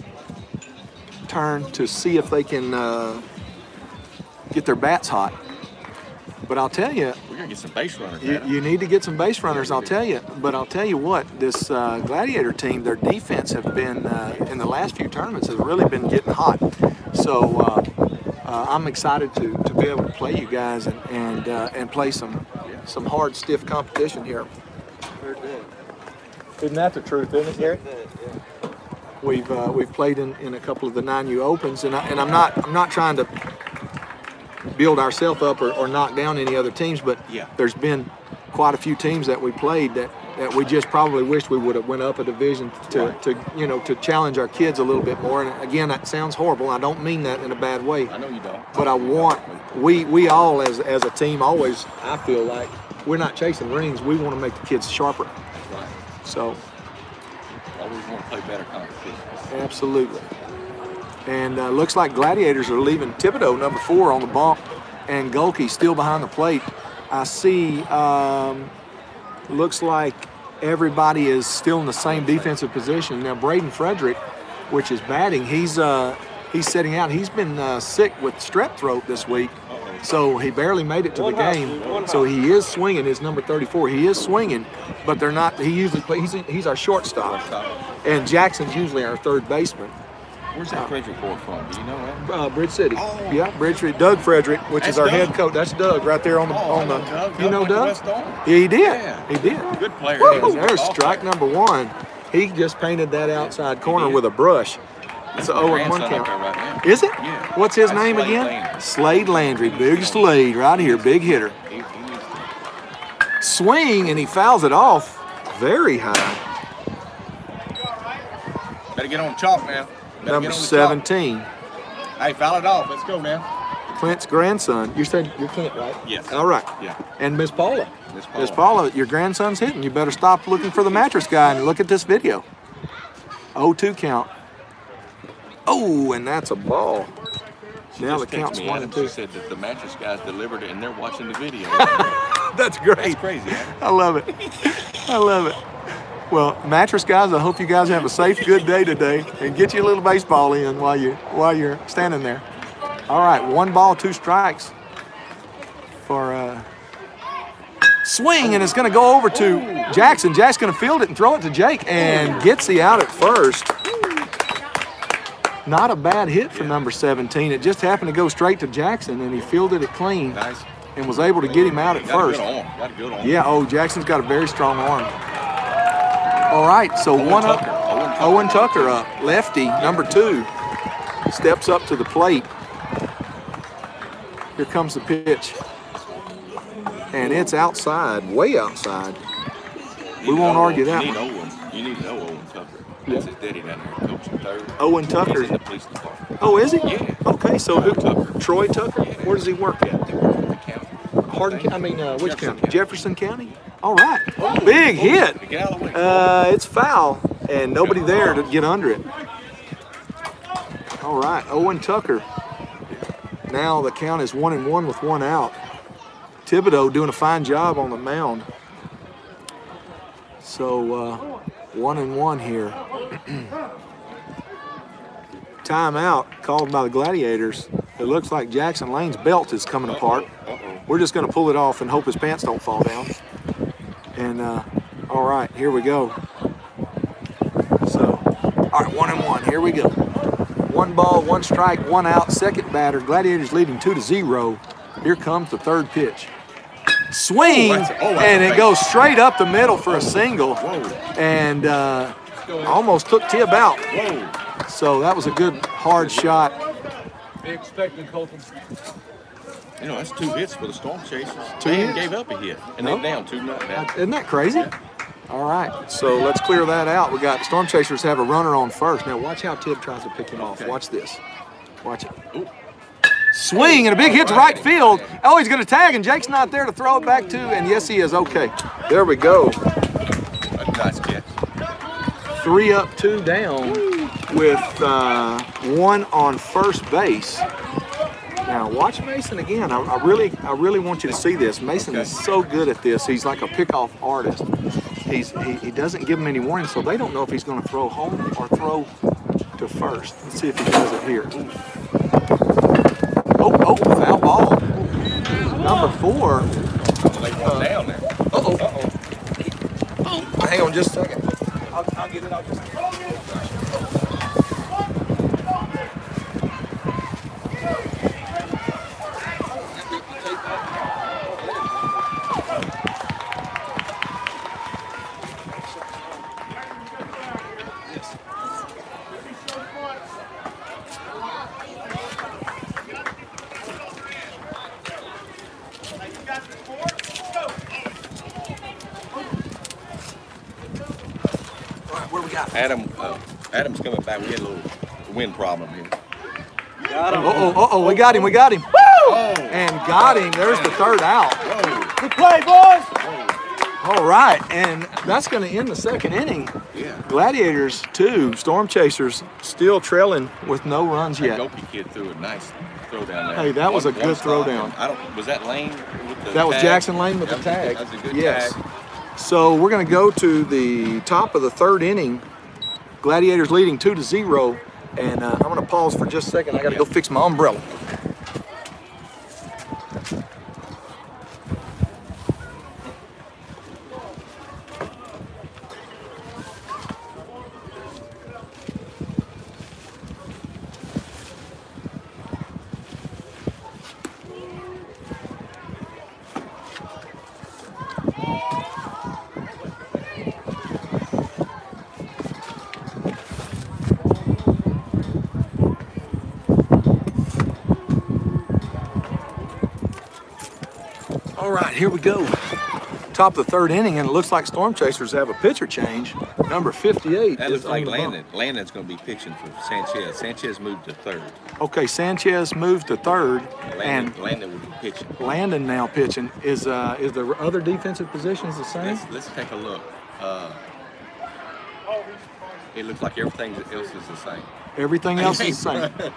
turn to see if they can get their bats hot. But I'll tell you, we're going to get some base runners. You need to get some base runners, I'll tell you. But I'll tell you what, this Gladiator team, their defense have been, in the last few tournaments, has really been getting hot. So I'm excited to be able to play you guys and play some hard, stiff competition here. Isn't that the truth, isn't it, Gary? We've played in a couple of the 9U Opens, and I'm not trying to build ourselves up or knock down any other teams, but there's been quite a few teams that we played that we just probably wish we would have went up a division to challenge our kids a little bit more. And again, that sounds horrible. I don't mean that in a bad way. I know you don't. But I want we all as a team always, I feel like we're not chasing rings. We want to make the kids sharper. That's right. So always want to play better competition. Absolutely. And looks like Gladiators are leaving Thibodeau, number 4, on the bump. and Golke still behind the plate. I see, looks like everybody is still in the same defensive position. Now, Braden Frederick, which is batting, he's sitting out. He's been sick with strep throat this week, so he barely made it to the game. So he is swinging, his number 34. He is swinging, but they're not. He usually plays. He's our shortstop, and Jackson's usually our third baseman. Where's that Frederick boy from? Do you know that? Bridge City. Oh. Yeah, Bridge City. Doug Frederick, which is our head coach. That's Doug right there on the. Doug. You know Doug? Yeah, he did. Yeah. He did. Good player. And there's strike number 1. He just painted that outside corner with a brush. It's an 0-1 count. Right is it? Yeah. What's his name Slade again? Landry. Slade Landry. Big Slade right here. Big hitter. Swing, and he fouls it off very high. Better get on chalk now. Number 17. Hey, foul it off. Let's go now. Clint's grandson. You said you're Clint, right? Yes. All right. Yeah. And Miss Paula. Miss Paula, your grandson's hitting. You better stop looking for the mattress guy and look at this video. 0-2 count. Oh, and that's a ball. Now the count's 1-2. She said that the mattress guys delivered it and they're watching the video. That's great. That's crazy. Huh? I love it. I love it. Well, mattress guys, I hope you guys have a safe, good day today, and get you a little baseball in while you're standing there. All right, 1 ball, 2 strikes for swing, and it's going to go over to Jackson. Jack's going to field it and throw it to Jake, and gets the out at first. Not a bad hit for number 17. It just happened to go straight to Jackson, and he fielded it clean. Nice. And was able to get him out at first. Got a good arm. Yeah, Jackson's got a very strong arm. All right, so Owen Tucker up. Lefty, number 2, steps up to the plate. Here comes the pitch. And it's outside, way outside. We won't argue that one. You need to know Owen Tucker. That's his daddy down there coaching third. Owen Tucker. He's in the police department. Oh, is he? Yeah. Okay, so who? Tucker. Troy Tucker? Yeah. Where does he work at? The county. Hardin County? Which Jefferson county? County. Jefferson County? All right. Big hit. Get out of the way. It's foul, and nobody there to get under it. All right, Owen Tucker. Now the count is 1-1 with 1 out. Thibodeau doing a fine job on the mound. So 1-1 here. Timeout called by the Gladiators. It looks like Jackson Lane's belt is coming apart. We're just going to pull it off and hope his pants don't fall down. And all right, here we go. So, all right, 1-1. Here we go. 1 ball, 1 strike, 1 out. Second batter. Gladiators leading 2-0. Here comes the third pitch. Swing, and it goes straight up the middle for a single. And almost took Tib out. So that was a good hard shot. Be expecting Colton. You know, that's 2 hits for the Storm Chasers. 2 hits? hits? Gave up a hit, and they're down 2-0 now. Isn't that crazy? All right, so let's clear that out. We got Storm Chasers have a runner on first. Now watch how Tib tries to pick him off. Watch this. Watch it. Ooh. Swing, and a big hit to right field. Oh, he's going to tag, and Jake's not there to throw it back to, and yes, he is. Okay, there we go. That's a nice catch. 3 up, 2 down with 1 on first base. Now watch Mason again. I really want you to see this. Mason is so good at this. He's like a pickoff artist. He doesn't give them any warning, so they don't know if he's going to throw home or throw to first. Let's see if he does it here. Oh, foul ball. Number 4. Lay one down there. Hang on just a second. I'll get it out just a second. Where we got? Adam's coming back. We had a little wind problem here. We got him. Woo! Oh. And got him. There's the third out. Whoa. Good play, boys. Whoa. All right, and that's going to end the second inning. Yeah. Gladiators 2, Storm Chasers still trailing with no runs That yet. Gopi kid threw it nice. throw down there. Hey, that was a good throw stop, down. I don't. Was that Lane with the That was tag? Jackson Lane with the tag. That was a good Yes. tag. So we're going to go to the top of the third inning. Gladiators leading 2-0. And I'm going to pause for just a second. I got to go fix my umbrella. All right, here we go. Top of the third inning, and it looks like Storm Chasers have a pitcher change. Number 58 That is looks like on the bump. Landon. Landon's going to be pitching for Sanchez. Sanchez moved to third. Okay, Sanchez moved to third, and Landon will be pitching. Landon now pitching. Is the other defensive positions the same? Let's take a look. It looks like everything else is the same. Everything else is the same.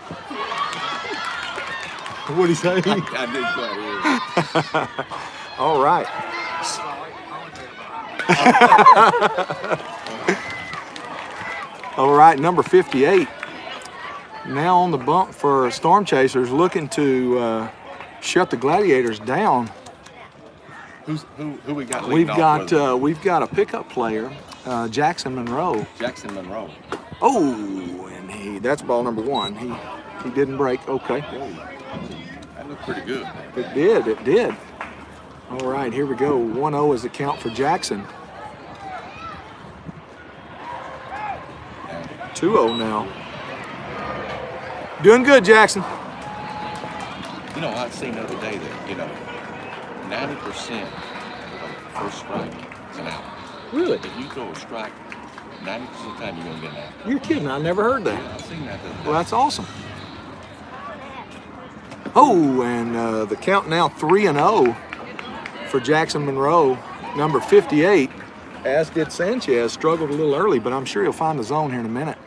What'd he say? I did quite hear. All right. All right, number 58. Now on the bump for Storm Chasers, looking to shut the Gladiators down. Who we got? We've leading off got with? we've got a pickup player, Jackson Monroe. Jackson Monroe. Oh, and that's ball number 1. He didn't break. Okay. That looked pretty good. It did. It did. All right, here we go. 1-0 is the count for Jackson. 2-0 now. Doing good, Jackson. You know, I seen the other day that 90% of a first strike is an out. Really? If you throw a strike, 90% of the time you're gonna get an out. You're kidding. I never heard that. Yeah, I've seen that the other day. Well, that's awesome. Oh, and the count now 3-0 for Jackson Monroe, number 58. As did Sanchez, struggled a little early, but I'm sure he'll find the zone here in a minute.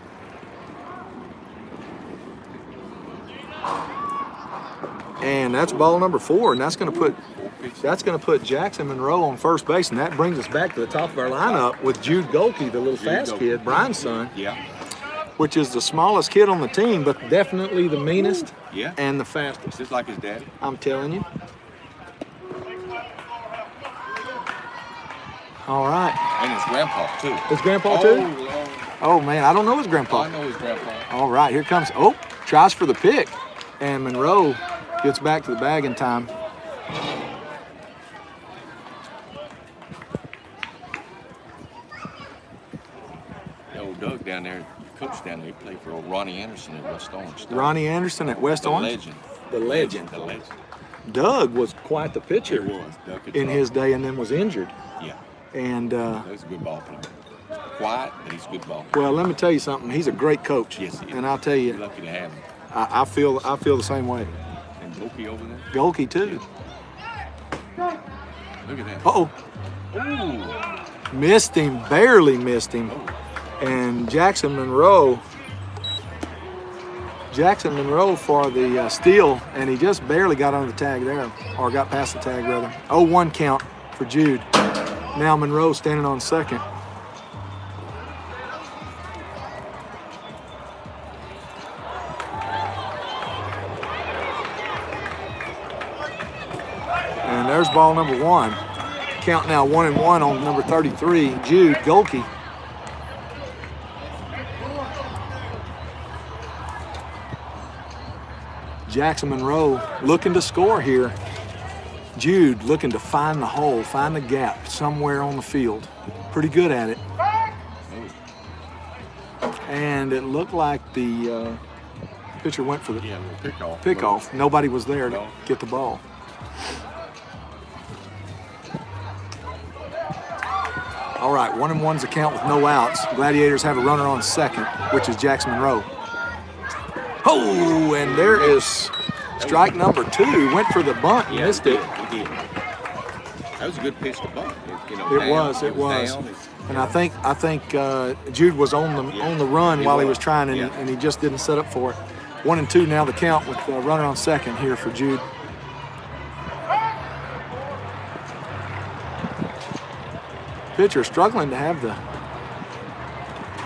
And that's ball number 4, and that's going to put Jackson Monroe on first base, and that brings us back to the top of our lineup with Jude Golke, the little fast kid, Brian's son. Yeah. Which is the smallest kid on the team, but definitely the meanest Yeah. and the fastest. Just like his daddy. I'm telling you. All right. And his grandpa too. His grandpa too? Lord. Oh man, I don't know his grandpa. I know his grandpa. All right, here comes, tries for the pick. And Monroe gets back to the bag in time. Old Doug down there, coach down there, he played for old Ronnie Anderson at West Orange. Ronnie Anderson at West The Orange. legend. The legend. The legend. Doug was quite the pitcher He was. Doug could in throw. his day and then was injured. Yeah. And He's a good ball player. Quiet, but he's a good ball player. well, let me tell you something. He's a great coach. Yes, he is. And I'll tell You're you, lucky to have him. I feel the same way. And Golke over there. Golke too. Look at that. Uh-oh. Ooh. Missed him, barely missed him. Oh. And Jackson Monroe for the steal, and he just barely got under the tag there, or got past the tag rather. 0-1 count for Jude. Now Monroe standing on second. And there's ball number 1. Count now 1-1 on number 33, Jude Golke. Jackson Monroe looking to score here. Jude looking to find the hole, find the gap somewhere on the field. Pretty good at it. And it looked like the pitcher went for the Yeah, a little pick-off. pickoff. Nobody was there to No. get the ball. All right, 1-1's the count with no outs. Gladiators have a runner on second, which is Jackson Monroe. Oh, and there is strike number 2. Went for the bunt, Yeah, missed he it. did. He did. That was a good pitch to bunt. It was. Down. And I think Jude was on the run while he was trying, and, Yeah. and he just didn't set up for it. 1-2 now the count with the runner on second here for Jude. Pitcher struggling to have the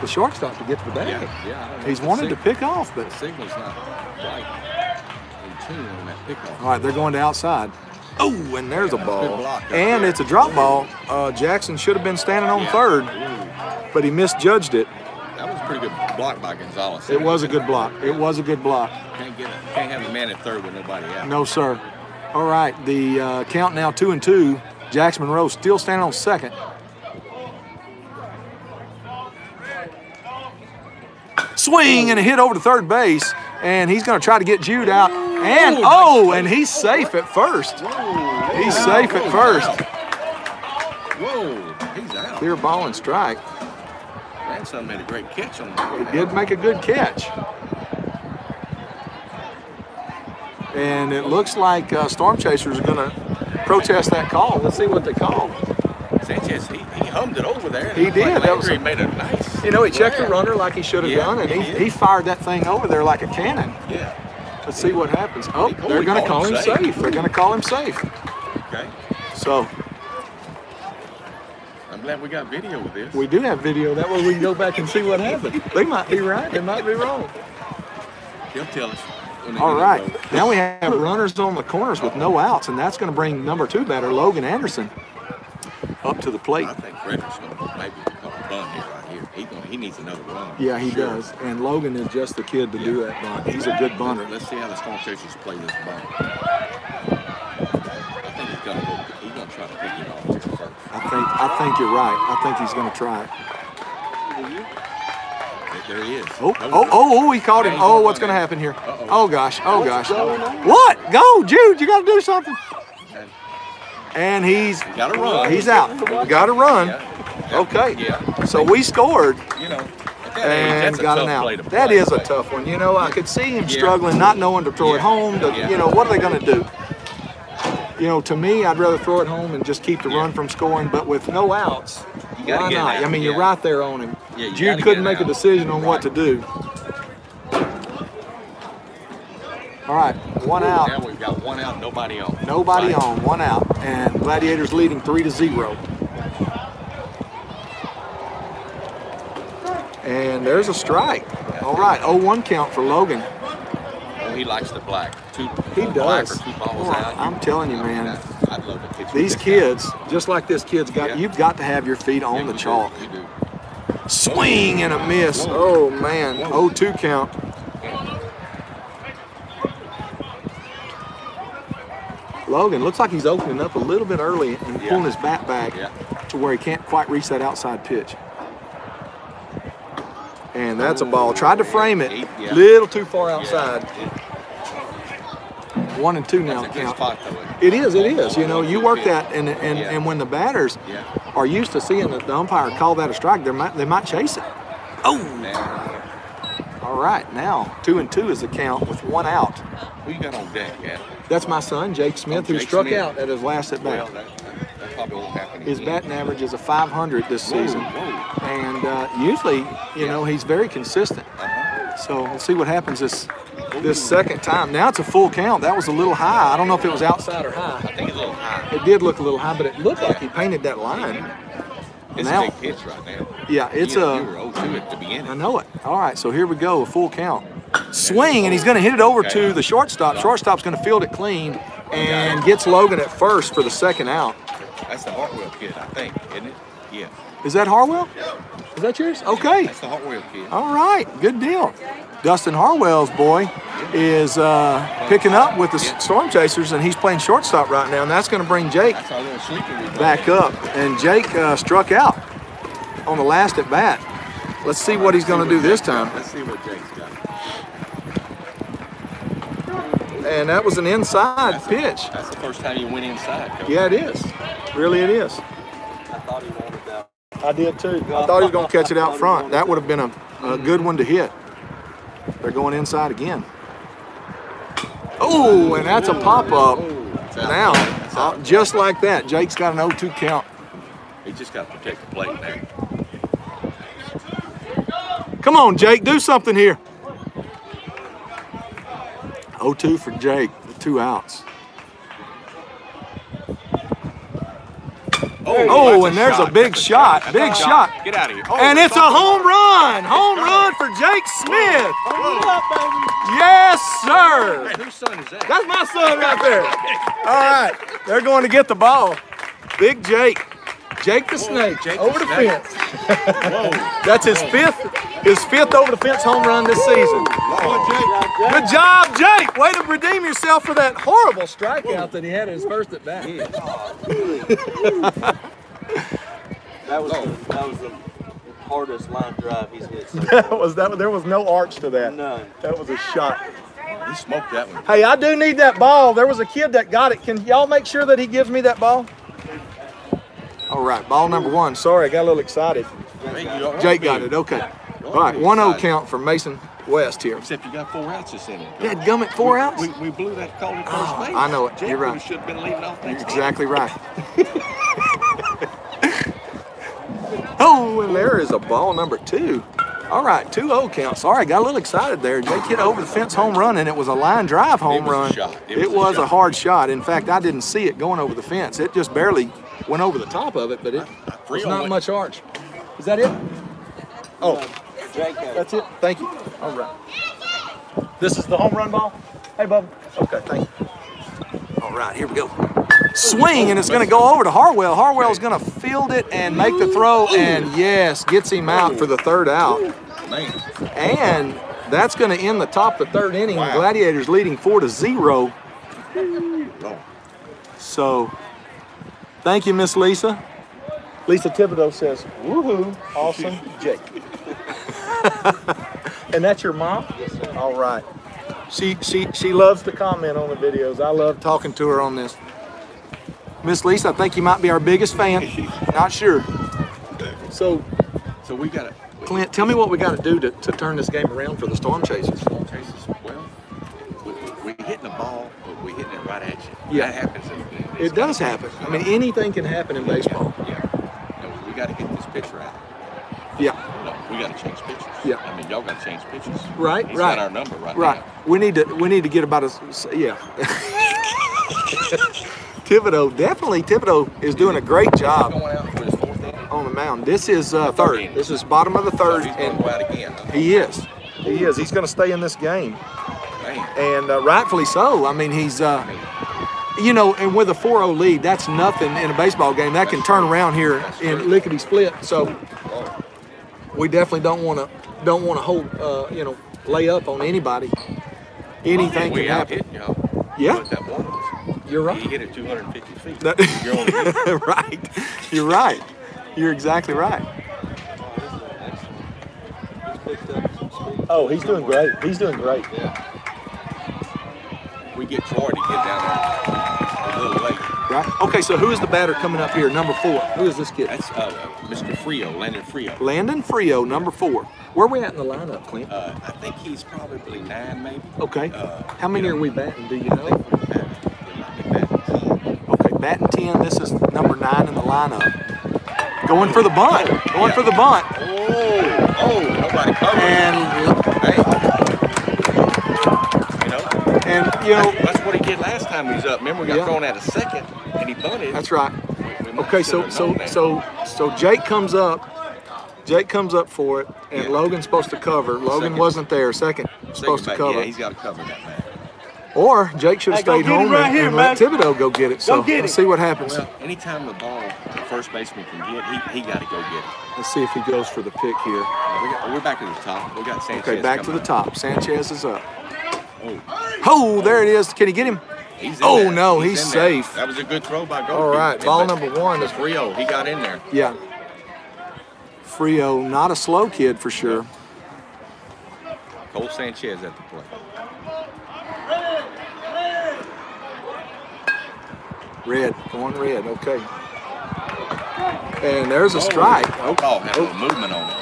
shortstop to get to the bag. Yeah. He's wanted to pick off, but the signal's not quite in tune on that pickoff. all right, they're going to outside. Oh, and there's a ball. Good block up And there. it's a drop ball. Jackson should have been standing on third, but he misjudged it. That was a pretty good block by Gonzalez. It was a good block. It was a good block. Can't have a man at third with nobody out. No, sir. All right, the count now 2-2. Jackson Monroe still standing on second. Swing and a hit over to third base, and he's going to try to get Jude out. And and he's safe at first. He's safe at first. Whoa, he's out. Clear ball and strike. Grandson made a great catch on that. He did make a good catch. And it looks like Storm Chasers are going to protest that call. Let's see what they call. Sanchez, he hummed it over there. He did. Like That was he made a nice. You know, he checked the runner like he should have Yeah, done, and he he fired that thing over there like a cannon. Yeah. Let's see what happens. Oh, they're going to call him safe. They're going to call him safe. Okay. So I'm glad we got video of this. we do have video. That way we can go back and see what happened. They might be right. They might be wrong. He'll tell us. All right. Now we have runners on the corners with no outs, and that's going to bring number 2 batter, Logan Anderson, up to the plate. I think Frederick's going to maybe become a run here, right here. He needs another run. Yeah, he does. And Logan is just the kid to do that bunt. He's a good bunter. Let's see how the Storm Chasers play this bunt. I think he's going to try to pick him off here first. I think you're right. I think he's going to try it. There he is. Oh, he caught him. Oh, what's going to happen here? Oh, gosh. Oh, gosh. What? Go, Jude. You got to do something. And he's Got to run. He's out. Got to run. Okay. Yeah. So we scored You know, and got an out. That is a tough one. You know, I could see him struggling, not knowing to throw it home. You know, what are they going to do? You know, to me, I'd rather throw it home and just keep the run from scoring. But with no outs, why not? I mean, you're right there on him. Yeah, Jude couldn't make a decision on what to do. All right, one out. Now we've got one out, nobody on. Nobody on, one out. And Gladiators leading 3-0. And there's a strike. All right, 0-1 count for Logan. Oh, he likes the black. He does. Two balls out. I'm telling you, man. I'd love to pitch These with this kids, just like this kid's got, Yeah. you've got to have your feet on the guy. chalk. You do. Swing and a miss. Oh, man. 0-2 count. Logan looks like he's opening up a little bit early and pulling his bat back to where he can't quite reach that outside pitch. And that's a ball. Tried to frame it. Little too far outside. 1-2 now the count. It is. You know, you work that, and when the batters are used to seeing the umpire call that a strike, they might chase it. Oh! All right, now 2-2 is the count with one out. Who you got on deck, yeah? That's my son, Jake Smith, who Jake struck Smith. out at his last at bat. Well, that probably won't happen His again. batting average is a 500 this season, and usually, you know, he's very consistent. So we'll see what happens this second time. Now it's a full count. That was a little high. I don't know if it was outside or high. I think it's a little high. It did look a little high, but it looked like he painted that line. It's Now- a big pitch right now. Yeah, it's you a. were 0-2 at the beginning. I know it. All right, so here we go, a full count. Swing, and he's going to hit it over to the shortstop. Shortstop's going to field it clean and gets Logan at first for the second out. That's the Hartwell kid, I think, isn't it? Yeah. Is that Harwell? Is that yours? Okay. That's the Hartwell kid. All right, good deal. Dustin Harwell's boy is picking up with the Storm Chasers, and he's playing shortstop right now, and that's going to bring Jake That's our little sleeper we brought back in. up. And Jake struck out on the last at bat. Let's see what he's going to do this time. Let's see what Jake's got. And that was an inside pitch. That's the first time you went inside, Coach. Yeah, it is. Really, it is. I thought he wanted that. I did too. I thought he was going to catch it out front. That would have been a good one to hit. They're going inside again. Oh, and that's a pop-up. Now, just like that, Jake's got an 0-2 count. He just got to protect the plate now. Come on, Jake, do something here. 0-2 for Jake with 2 outs. Oh, and there's a big shot. Big shot. Get out of here. And it's a home run. Home run for Jake Smith. Yes, sir. Hey, whose son is that? That's my son right there. All right. They're going to get the ball. Big Jake. Jake the Snake Jake over the the Snake. fence. That's his fifth over the fence home run this season. Good job, Jake. Way to redeem yourself for that horrible strikeout that he had at his first at bat. That was the hardest line drive he's hit so far. There was no arch to that. None. That was a shot. He smoked that one. Hey, I do need that ball. There was a kid that got it. Can y'all make sure that he gives me that ball? All right, ball number 1. Sorry, I got a little excited. Jake got it. Okay. All right, 1-0 count for Mason West here. Except you got 4 outs this inning. Yeah, gummit 4 outs. We blew that call at first base. I know it. Jake You're right. should have been leading off You're next exactly right. Oh, and there is a ball number 2. All right, 2-0 count. Sorry, got a little excited there. Jake hit over the fence home run, and it was a line drive home run. It was a hard shot. In fact, I didn't see it going over the fence. It just barely went over the top of it, but it was not much arch. Is that it? Oh, that's it. Thank you. All right. This is the home run ball? Hey, Bubba. Okay, thank you. All right, here we go. Swing, and it's going to go over to Harwell. Harwell's going to field it and make the throw, and yes, gets him out for the 3rd out. And that's going to end the top of the 3rd inning. Wow. Gladiators leading 4-0. So, thank you, Miss Lisa. Lisa Thibodeau says, woohoo, awesome, Jake. And that's your mom? Yes, sir. All right. She loves to comment on the videos. I love talking to her on this. Miss Lisa, I think you might be our biggest fan. Not sure. So we got it. Clint, tell me what we got to do to turn this game around for the Storm Chasers. Storm Chasers, well, we're hitting the ball, but we're hitting it right at you. Yeah. That happens. It does happen. I mean, anything can happen in baseball. Yeah. No, we got to get this pitcher out. Yeah. No, we got to change pitchers. Yeah. I mean, y'all got to change pitchers. Right, He's right. got our number right Right. now. We need to get about yeah. Thibodeau is doing a great job Going out for his 4th inning. on the mound. This is 3rd. This is bottom of the 3rd, He's going to go out again. Huh? he is. He's going to stay in this game, Man. and rightfully so. I mean, he's you know, and with a 4-0 lead, that's nothing in a baseball game. That can turn around here in lickety split. So we definitely don't want to hold you know, lay up on anybody. Anything can We out happen. hit, y'all. Yeah. What that was. You're right. He hit it 250 feet. That- You're only hitting Right. You're right. You're exactly right. Oh, he's doing great. He's doing great. We get Troy to get down there a little late. Right. Okay, so who is the batter coming up here? Number 4. Who is this kid? That's Mr. Frio, Landon Frio. Landon Frio, number 4. Where are we at in the lineup, Clint? I think he's probably 9, maybe. Okay. How many are we batting? Do you I know? think we're batting 10. Okay, batting 10. This is number 9 in the lineup. Going for the bunt. Going for the bunt. Oh, nobody covered. And you know, That's what he did last time he was up. Remember, we got thrown out a second, and he bunted. that's right. We might Okay, should've known that. so Jake comes up. Jake comes up for it, and Yeah. Logan's supposed to cover. Logan Second. wasn't there. Second supposed to back, cover. Yeah, he's got to cover that man. Or Jake should have Hey, go stayed get him home right and, here, and let man. Thibodeau go get it. So Go get let's him. see what happens. Well, anytime the ball the first baseman can get, he got to go get it. Let's see if he goes for the pick here. We're back to the top. We got Sanchez. Okay, back to the coming top. Sanchez is up. up. Oh, Oh, there it is. Can he get him? he's in Oh, there. no, he's in there. safe. That was a good throw by Goldie. All right, ball number 1 is Frio. He got in there. yeah. Frio, not a slow kid for sure. Cole Sanchez at the plate. Red, going red. Okay. And there's a strike. That ball had a little movement on it.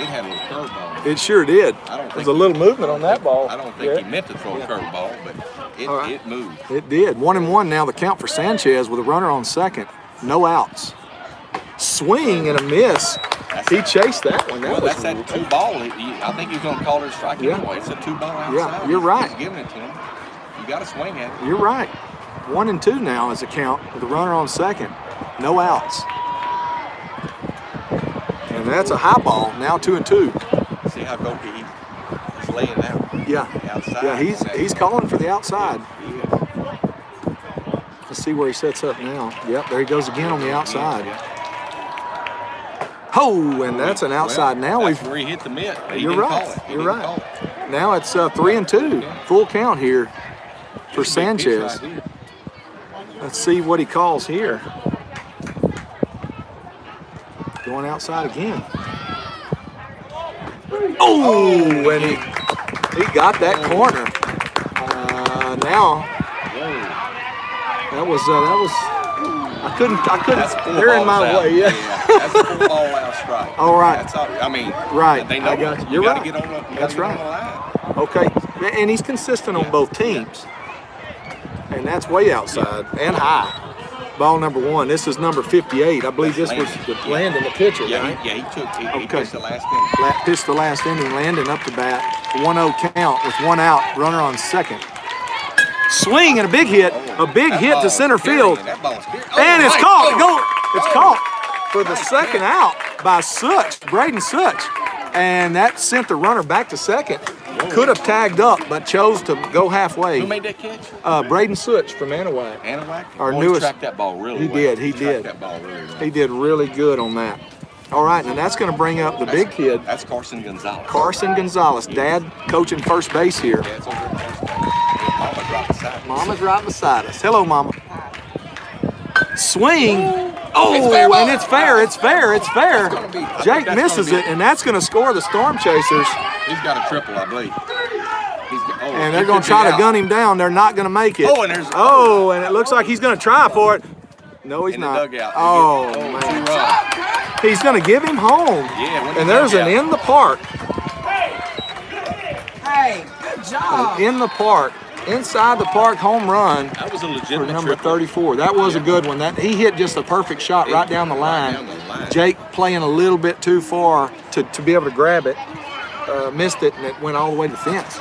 It had a little curveball on it. It sure did. I don't There's think a little movement on that ball. I don't think he meant to throw a curveball, but All right. it moved. It did. 1-1 now. The count for Sanchez with a runner on second. No outs. Swing and a miss. He chased that one. Well, That was that's that 2 ball. I think he's going to call it a strike Yeah. anyway. It's a 2 ball outside. Yeah, you're right. He's giving it to him. You got to swing at it. You're right. 1 and 2 now is the count with a runner on second. No outs. And that's a high ball. Now 2 and 2. See how Goki he's laying out. Yeah. Outside. Yeah, he's calling for the outside. He is. Let's see where he sets up now. Yep, there he goes again on the outside. Oh, and that's an outside. Now that's we've. where he hit the mitt. You're right. You're right. Now it's 3 and 2. Full count here for Sanchez. Let's see what he calls here. Going outside again. Oh, and he got that corner. Now that was I couldn't. They're in my way. Yeah. That's a full ball out strike. All right. That's all, I mean, right. They know I got you. You're gotta right. Get on the, That's right. On the line. Okay, and he's consistent on both teams, and that's way outside and high. Ball number 1. This is number 58. I believe this was Landon, the pitcher, yeah, right? He pitched the last inning. Pitched the last inning. Landon up to bat. 1-0 count with 1 out. Runner on second. Swing and a big hit. A big hit to center field. That ball's And it's caught. It's caught for the second out by Such, Braden Such. And that sent the runner back to second. Could have tagged up, but chose to go halfway. Who made that catch? Braden Such from Anahuac. Anahuac? Our newest. Tracked that ball really He well. did. He tracked did. That ball really well. He did really good on that. All right, and that's going to bring up the big kid. That's Carson Gonzalez. Carson Gonzalez. Dad coaching first base here. Dad's over at first base. Mama's right beside us. Mama's right beside us. Hello, Mama. Swing. Oh, It's fair ball. and it's fair. It's fair. It's fair. That's gonna be- Jake that's misses gonna be- it, and that's going to score the Storm Chasers. He's got a triple, I believe. And they're going to try to gun him down. They're not going to make it. Oh, and it looks like he's going to try for it. No, he's in the not. dugout. Oh, Two man. runs. He's going to give him home. Yeah, And there's an in the park. Hey, good job. In the park. Inside the park home run That was a for legitimate number triple. 34. That was a good one. He hit just a perfect shot right down the line. Right down the line. Jake playing a little bit too far to be able to grab it. Missed it, and it went all the way to the fence.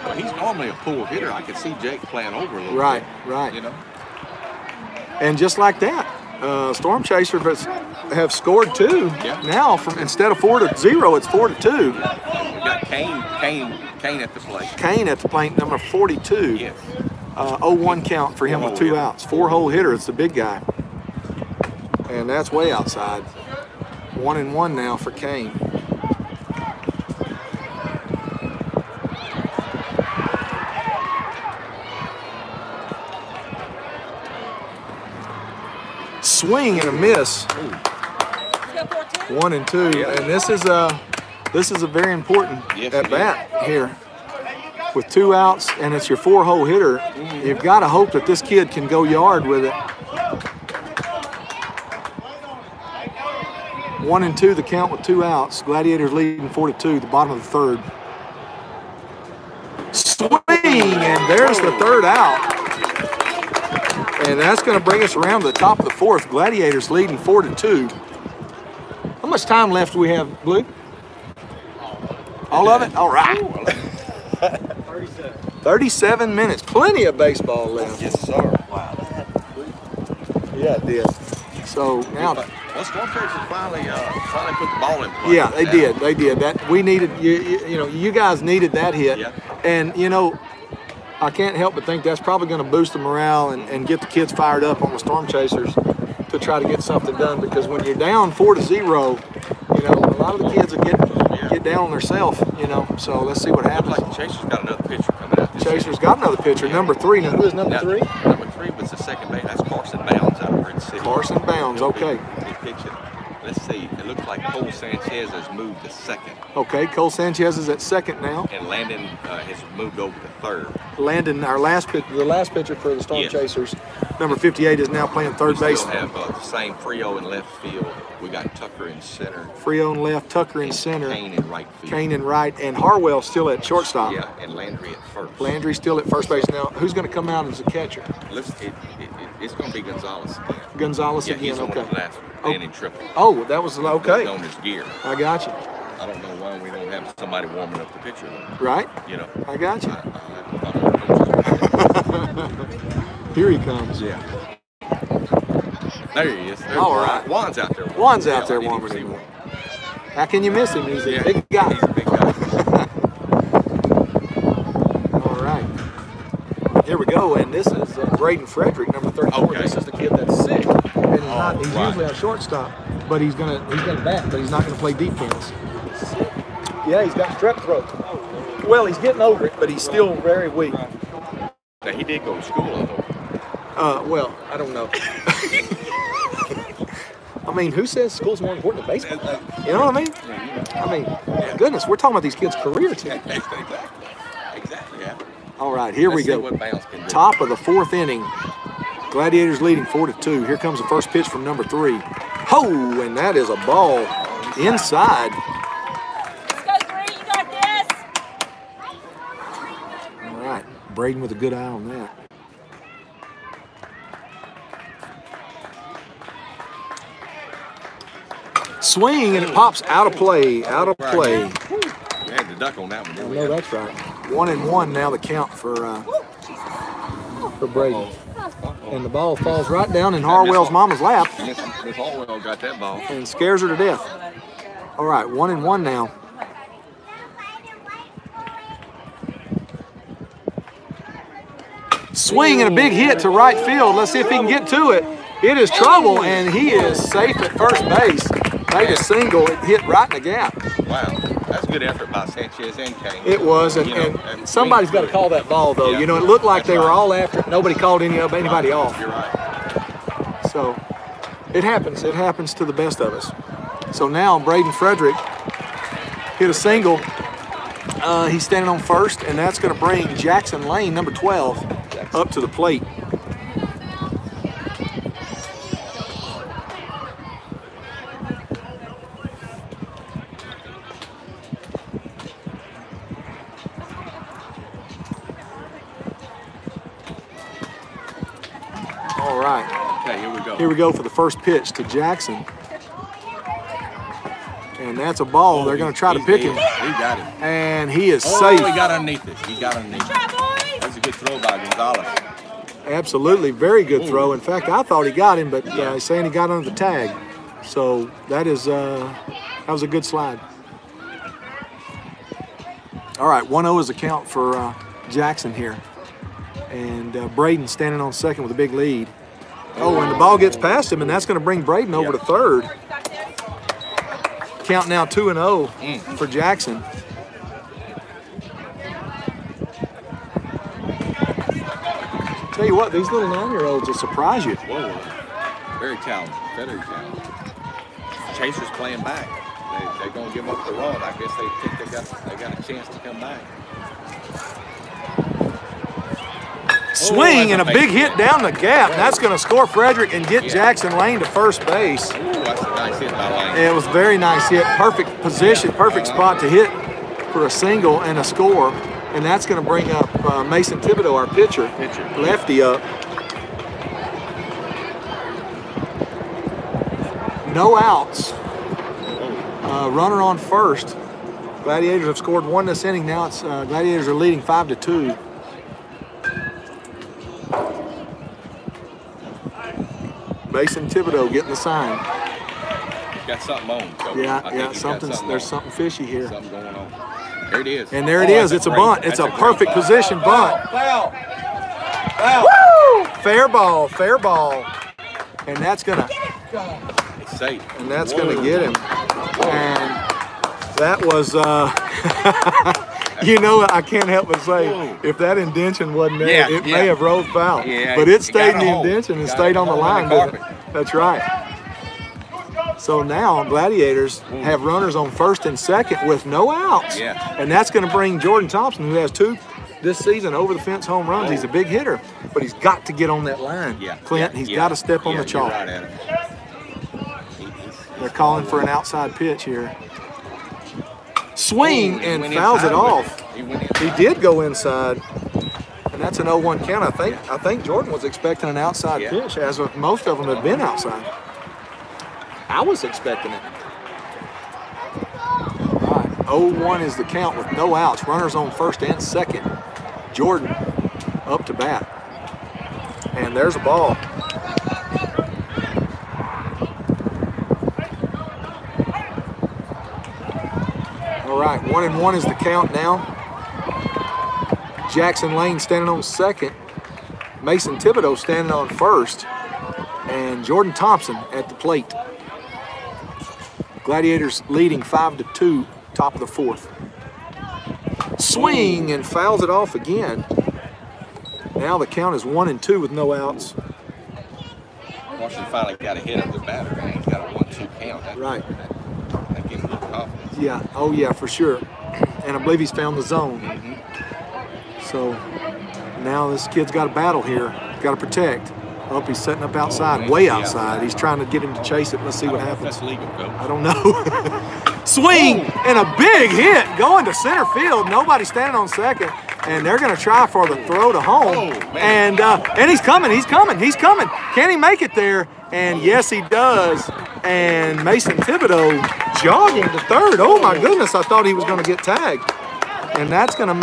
Well, he's normally a pull hitter. I could see Jake playing over a little Right, bit. right. You know? And just like that, Storm Chasers have scored 2. Yeah. Now, instead of 4-0, it's 4-2. We got Kane at the plate. Kane at the plate, number 42. Yes. 0-1 count for him with 2 outs. 4-hole hitter. It's the big guy. And that's way outside. 1-1 now for Kane. Swing and a miss. 1 and 2, and this is a very important at bat here. With 2 outs, and it's your 4-hole hitter. You've got to hope that this kid can go yard with it. 1 and 2, the count with 2 outs. Gladiators leading 4-2, the bottom of the 3rd. Swing, and there's the 3rd out. And that's going to bring us around to the top of the 4th. Gladiators leading 4-2. How much time left do we have, Blue? All of it? All right. 37 minutes. Plenty of baseball left. Yes, sir. Wow. Yeah, it did. So now, Well, Storm Chasers finally put the ball in play. yeah, they did. They did. That we needed. You guys needed that hit, Yeah. and I can't help but think that's probably going to boost the morale and get the kids fired up on the Storm Chasers to try to get something done. Because when you're down 4-0, a lot of the kids will get down on themselves. So let's see what happens. Looks like the Chasers got another pitcher coming out. Chasers got another pitcher, number 3. Now, who is number 3? Number 3 was the second base. That's Carson Bounds out of Red City. Carson Bounds, okay. He pitching. Let's see. It looks like Cole Sanchez has moved to second, Okay, Cole Sanchez is at second now. and Landon has moved over to third. Landon, the last pitcher for the Storm Yes. Chasers, number 58, is now playing third We base. still have the same Frio in left field. We got Tucker in center. Frio in left, Tucker in and center, Kane in right field. Kane in right, and Harwell still at shortstop. Yeah, and Landry at first. Landry still at first base. Now, who's going to come out as a catcher? It's going to be Gonzalez again. Gonzalez Yeah, again, he's on okay. the last inning triple. Oh, that was okay. On his gear. I got you. I don't know why we don't have somebody warming up the pitcher. Though. Right? You know. I got you. I Here he comes. Yeah. There he is. There's All right. Juan's out there. Juan's out there I didn't warming even him see up. Juan. How can you miss him? He's a Yeah, big guy. He's a big guy. All right. Here we go, and this is Braden Frederick, number 34. Okay. This is the kid that's sick, and he's right. usually a shortstop, but he's gonna bat, but he's not gonna play defense. Yeah, he's got strep throat. Well, he's getting over it, but he's still very weak. Now, he did go to school, I know. Well, I don't know. I mean, who says school's more important than baseball? You know what I mean? I mean, goodness, we're talking about these kids' career too. Exactly, yeah. All right, here we Let's see go. what Bounce can do. Top of the 4th inning. Gladiators leading 4-2. Here comes the first pitch from number 3. Oh, and that is a ball inside. Let's go, Bree. You got this. All right, Braden with a good eye on that. Swing, and it pops out of play, out of play. We had the duck on that one, didn't we? No, that's right. 1-1 now the count for Braden. And the ball falls right down in Harwell's mama's lap Miss Harwell got that ball. and scares her to death. All right, 1-1 now. Swing and a big hit to right field. Let's see if he can get to it. It is trouble, and he is safe at first base. Made a single. It hit right in the gap. Wow, that's a good effort by Sanchez and Kane. It was, and, You know, and somebody's got to call that ball, though. Yeah, You know, it looked like that's they were right. all after it. Nobody called anybody off. You're right. So it happens. It happens to the best of us. So now Braden Frederick hit a single. He's standing on first, and that's going to bring Jackson Lane, number 12, up to the plate. All right. Okay, here we go. Here we go for the first pitch to Jackson. And that's a ball. They're going to try to pick him. He got him. And he is Oh, safe. he got underneath it. He got underneath it. That's a good throw by Gonzalez. Absolutely, very good throw. In fact, I thought he got him, but he's saying he got under the tag. So that was a good slide. All right, 1-0 is the count for Jackson here. And Braden standing on second with a big lead. Oh, and the ball gets past him, and that's going to bring Braden over to third. Count now 2-0 for Jackson. Tell you what, these little 9-year-olds will surprise you. Whoa. Very talented. Very talented. Chaser's playing back. They're going to give up the run. I guess they think they got a chance to come back. Swing and a big hit down the gap. That's going to score Frederick and get Jackson Lane to first base. Ooh, that's a nice hit by Lane. It was a very nice hit. Perfect position, perfect spot to hit for a single and a score. And that's going to bring up Mason Thibodeau, our pitcher. Lefty up. No outs. Runner on first. Gladiators have scored 1 this inning. Now it's Gladiators are leading 5-2. Mason Thibodeau getting the sign. He's got something on. So There's something fishy here. Something going on. There it is. And there it is. It's a bunt. It's a perfect position bunt. Foul. Woo! Fair ball, fair ball. And that's gonna It's safe. and that's gonna get him. And that was you know, I can't help but say, if that indention wasn't there, it may have rolled foul. Yeah, but it you stayed got in a the hole. indention and Got stayed a on the hole in line. the carpet. That's right. So now Gladiators have runners on first and second with no outs. Yeah. And that's going to bring Jordan Thompson, who has 2 this season over the fence home runs. He's a big hitter, but he's got to get on that line. Clint, he's got to step on the chalk. Right at it. They're calling for an outside pitch here. Swing and went fouls it inside with off. He went inside. He did go inside, and that's an 0-1 count. I think Jordan was expecting an outside pitch, as of most of them have been outside. I was expecting it. All right, 0-1 is the count with no outs. Runners on first and second. Jordan up to bat. And there's a ball. All right, 1-1 is the count now. Jackson Lane standing on second. Mason Thibodeau standing on first. And Jordan Thompson at the plate. Gladiators leading 5-2, top of the fourth. Swing and fouls it off again. Now the count is 1-2 with no outs. Washington finally got a hit of the batter, man. He's got a 1-2 count. Right. That gives him a little confidence. Yeah, oh yeah, for sure. And I believe he's found the zone. So now this kid's got a battle here. Got to protect. Oh, he's setting up outside, way outside. He's trying to get him to chase it. Let's see what happens. That's legal, Coach. I don't know. Swing and a big hit going to center field. Nobody standing on second, and they're going to try for the throw to home. And he's coming. He's coming. He's coming. Can he make it there? And yes, he does. And Mason Thibodeau jogging to third. Oh my goodness! I thought he was going to get tagged. And that's going to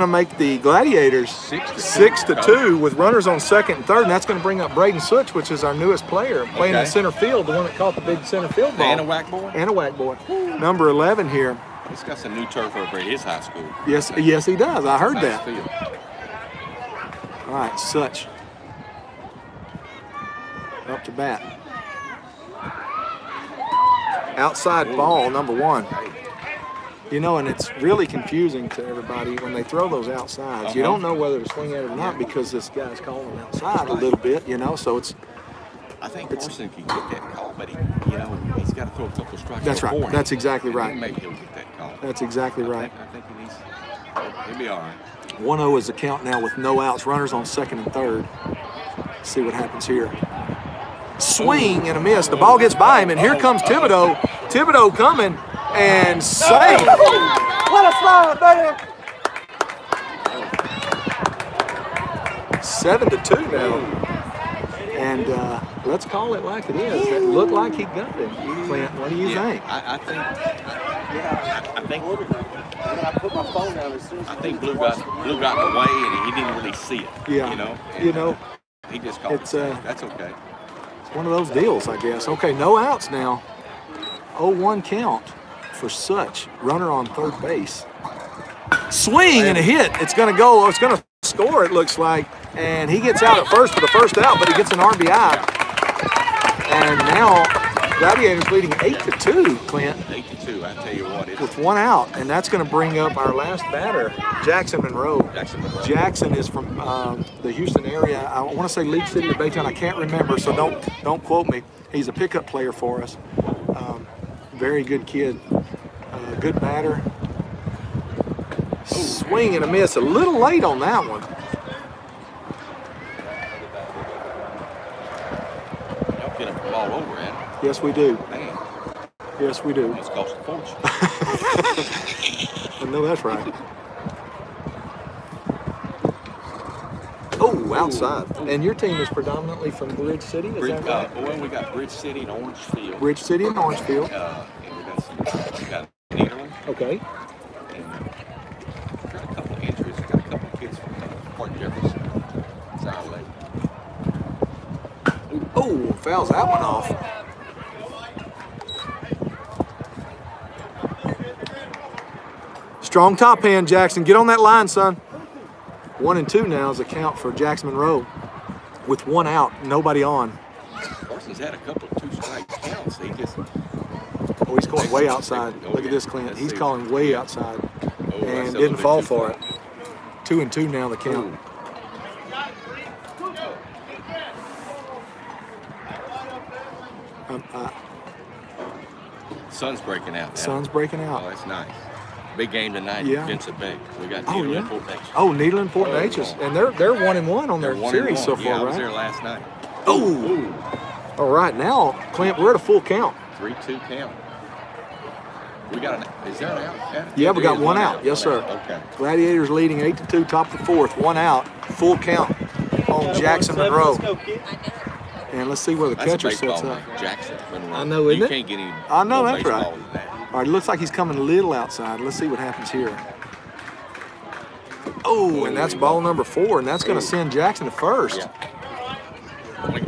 make the Gladiators 6-2 with runners on second and third, and that's going to bring up Braden Such, which is our newest player, playing in center field, the one that caught the big center field ball. Anahuac boy? Anahuac boy. Number 11 here. He's got some new turf over at his high school. Yes, he does. I heard Nice that. field. All right, Such. Up to bat. Outside ball, number 1. You know, and it's really confusing to everybody when they throw those outsides. You don't know whether to swing at it or not because this guy's calling outside a little bit, you know, so it's... I think Carson can get that call, but he's got to throw a couple strikes. That's right. That's exactly right. Maybe he'll get that call. That's exactly right. I think he'll be all right. 1-0 is the count now with no outs. Runners on second and third. Let's see what happens here. Swing and a miss. The ball gets by him, and here comes Thibodeau. Thibodeau coming. And safe. What a slide, man. 7-2 now. And let's call it like it is. It looked like he got it. Clint, what do you think? I think I put my phone down as soon as I think Blue got away and he didn't really see it. Yeah. He just called it. That's okay. It's one of those deals, I guess. Okay, no outs now. 0-1 count for Such. Runner on third base. Swing and a hit. It's going to go. It's going to score, it looks like. And he gets out at first for the first out, but he gets an RBI. And now Gladiators leading 8-2, Clint. 8-2, I tell you what. With 1 out. And that's going to bring up our last batter, Jackson Monroe. Jackson is from the Houston area. I want to say League City or Baytown. I can't remember, so don't quote me. He's a pickup player for us. Very good kid. Good batter. Swing and a miss. A little late on that one. Y'all get a ball over, man. Yes, we do. Man, Yes, we do. it's cost a fortune. I know that's right. Oh, outside. And your team is predominantly from Bridge City, is that right? Well, we got Bridge City and Orangefield. Bridge City and Orangefield. And we got Nederland. Okay. And got a couple of injuries. We got a couple of kids from Fort Jefferson. South Lake. Oh, fouls that one off. Strong top hand, Jackson. Get on that line, son. 1-2 now is a count for Jackson Monroe. With 1 out, nobody on. Carson's had a couple of 2-strike counts. He just... Oh, he's going way outside. Look at this, Clint. He's calling way outside. And didn't fall for it. 2-2 now the count. Sun's breaking out now. Sun's breaking out. Oh, that's nice. Big game tonight. Yeah. Vincent Bay. We got Oh, Nederland, yeah. Fort Natchez. Oh, Nederland, Fort Natchez. And they're 1-1 on their They're 1-1. series so far, yeah, I was right? there last night. Oh! All right, now, Clint, we're at a full count. 3-2 count. We got an. Is there an out? Yeah, we got There is 1 out. Yes, sir. Okay. Gladiators leading 8-2, top of the fourth. 1 out, full count on Jackson Monroe. Let's go, kid. And let's see where the That's a catcher baseball sets up. name, Jackson Monroe. I know, isn't you it? can't get any I know, more that's right. baseball than that. All right, it looks like he's coming a little outside. Let's see what happens here. Oh, and that's ball number 4, and that's going to send Jackson to first. Yeah.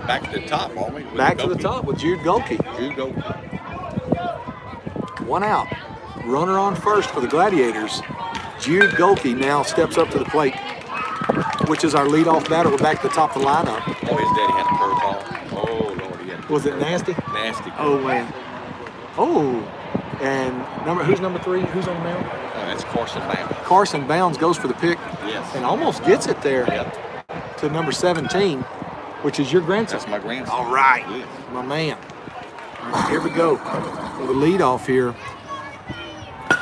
Back to the top, aren't we? Back to the top with Jude Golke. Jude Golke. 1 out. Runner on first for the Gladiators. Jude Golke now steps up to the plate, which is our leadoff batter. We're back to the top of the lineup. Oh, his daddy had a curveball. Oh, Lord, he had a Was it nasty? nasty. Oh, man. Oh, and who's number 3? Who's on the mound? Oh, that's Carson Bounds. Carson Bounds goes for the pick. Yes. And almost gets it there Yep. to number 17, which is your grandson. That's my grandson. All right, Yes. my man. All right, here we go. For the leadoff here.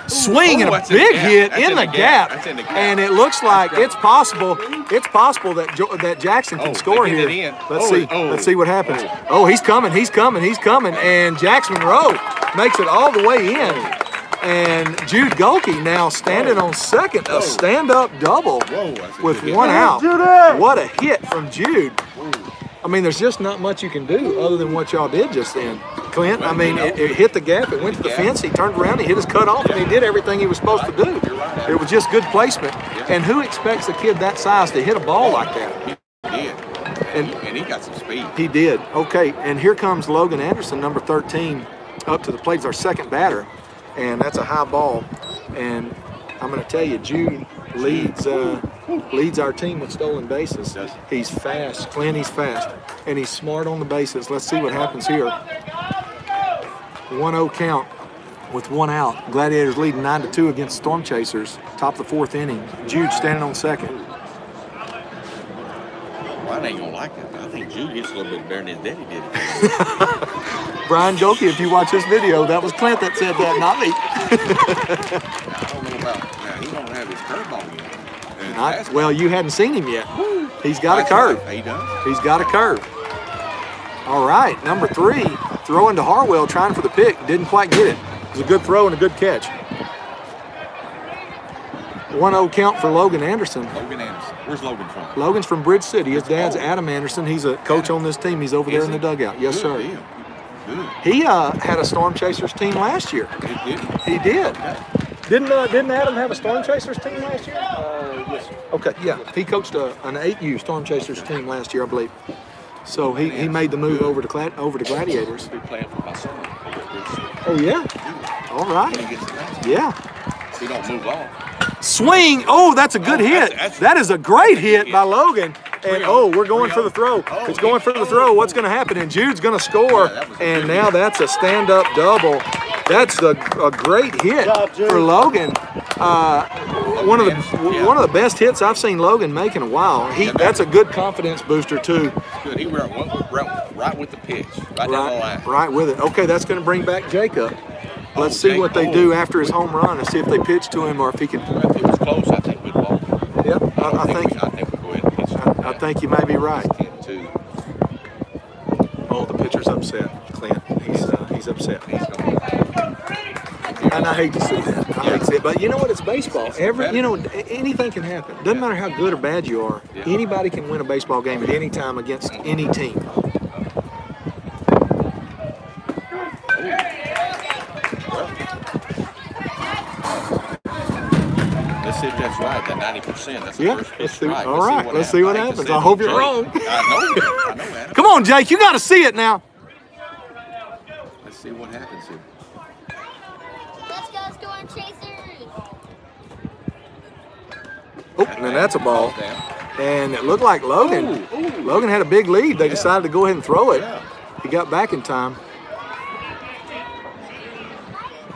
Swing and a that's in the big gap. hit That's in the gap. That's in the gap. And it looks like it's possible. It's possible that that Jackson can score they get here. it in. Let's see. Oh. Let's see what happens. Oh, he's coming. He's coming. He's coming. And Jackson Monroe makes it all the way in. And Jude Golke now standing on second, a stand-up double with 1 out. What a hit from Jude. I mean, there's just not much you can do other than what y'all did just then. Clint, I mean, it hit the gap, it went to the fence, he turned around, he hit his cutoff, and he did everything he was supposed to do. It was just good placement. And who expects a kid that size to hit a ball like that? He did. And he got some speed. He did. Okay, and here comes Logan Anderson, number 13, up to the plate. He's our second batter, and that's a high ball. And I'm going to tell you, Jude leads our team with stolen bases. He's fast. Clint, he's fast. And he's smart on the bases. Let's see what happens here. 1-0 count with 1 out. Gladiators leading 9-2 against Storm Chasers. Top of the 4th inning. Jude standing on second. Well, I ain't going to like it. I think Jude gets a little bit better than his daddy did. Brian Golke, if you watch this video, that was Clint that said that, not me. I don't know about now. He don't have his curveball yet. Well, you hadn't seen him yet. He's got a curve. He does. He's got a curve. All right, number 3, throwing to Harwell, trying for the pick. Didn't quite get it. It was a good throw and a good catch. 1-0 count for Logan Anderson. Logan Anderson. Where's Logan from? Logan's from Bridge City. His dad's Adam Anderson. He's a coach on this team. He's over there in the dugout. Yes, sir. Good. He had a Storm Chasers team last year. He did. Didn't Adam have a Storm Chasers team last year? Yes, sir. Okay, yeah. He coached an 8U Storm Chasers team last year, I believe. So he made the move over to Gladiators. He's playing for my son. Oh, yeah? All right. Yeah. He don't move on. Swing. Oh, that's a good hit. That is a great hit by Logan. And, we're going for the throw. It's going for the throw. What's going to happen? And Jude's going to score. And now that's a stand-up double. That's a great hit for Logan. One of the best hits I've seen Logan make in a while. That's a good confidence booster, too. Good. He went right with the pitch. Right down the line. Right with it. Okay, that's going to bring back Jacob. Let's see what they do after his home run and see if they pitch to him or if he can. If it was close, I think we'd walk. Yep, I think we'll go ahead and pitch. I think you may be right. 10-2. Oh, the pitcher's upset, Clint. He's upset. And I hate to see that. I hate to see it. But you know what? It's baseball. Anything can happen. Doesn't matter how good or bad you are. Anybody can win a baseball game at any time against any team. Let's see if that's right. That 90%. That's the first pitch. Right. All right. Let's see what happens. I hope you're wrong. I know, Adam. Come on, Jake. You got to see it now. Let's see what happens here. Let's go, Storm Chasers. Oh, and that's a ball. And it looked like Logan. Logan had a big lead. They decided to go ahead and throw it. He got back in time.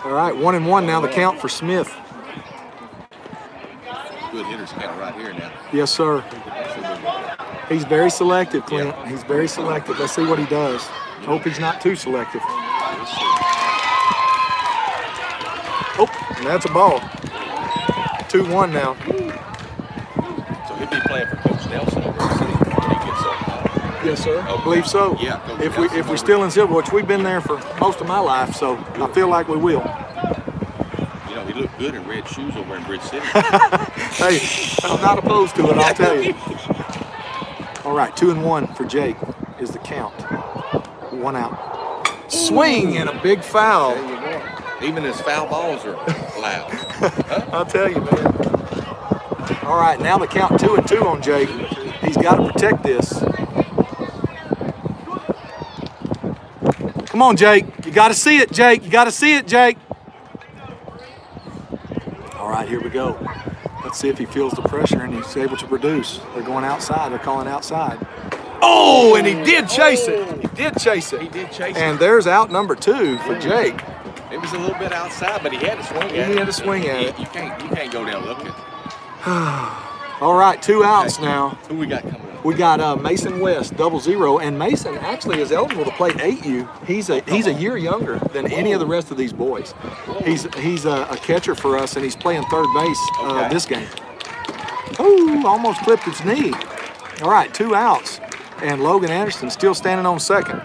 All right, 1-1 now the count for Smith. Good hitters count right here now. Yes, sir. He's very selective, Clint. He's very selective. Let's see what he does. Hope he's not too selective. Oh, and that's a ball. 2-1 now. So he'll be playing for Coach Nelson over in the city when he gets up. Yes, sir. I believe so. Yeah. If we're still in Silver, which we've been there for most of my life, so I feel like we will. You know, he looked good in red shoes over in Bridge City. Hey, I'm not opposed to it, I'll tell you. All right, 2-1 for Jake is the count. 1 out. Swing and a big foul. There you go. Even his foul balls are loud. I'll tell you, man. All right, now the count 2-2 on Jake. He's got to protect this. Come on, Jake. You got to see it, Jake. You got to see it, Jake. All right, here we go. Let's see if he feels the pressure and he's able to produce. They're going outside. They're calling outside. Oh, and he did chase it. He did chase it. He did chase it. And there's out number 2 for Jake. It was a little bit outside, but he had to swing at it. He had to swing at it. You can't go down looking. All right, 2 outs now. Who we got coming up? We got Mason West, 0-0, and Mason actually is eligible to play 8U. He's a year younger than any of the rest of these boys. He's a catcher for us, and he's playing third base this game. Ooh, almost clipped his knee. All right, 2 outs, and Logan Anderson still standing on second.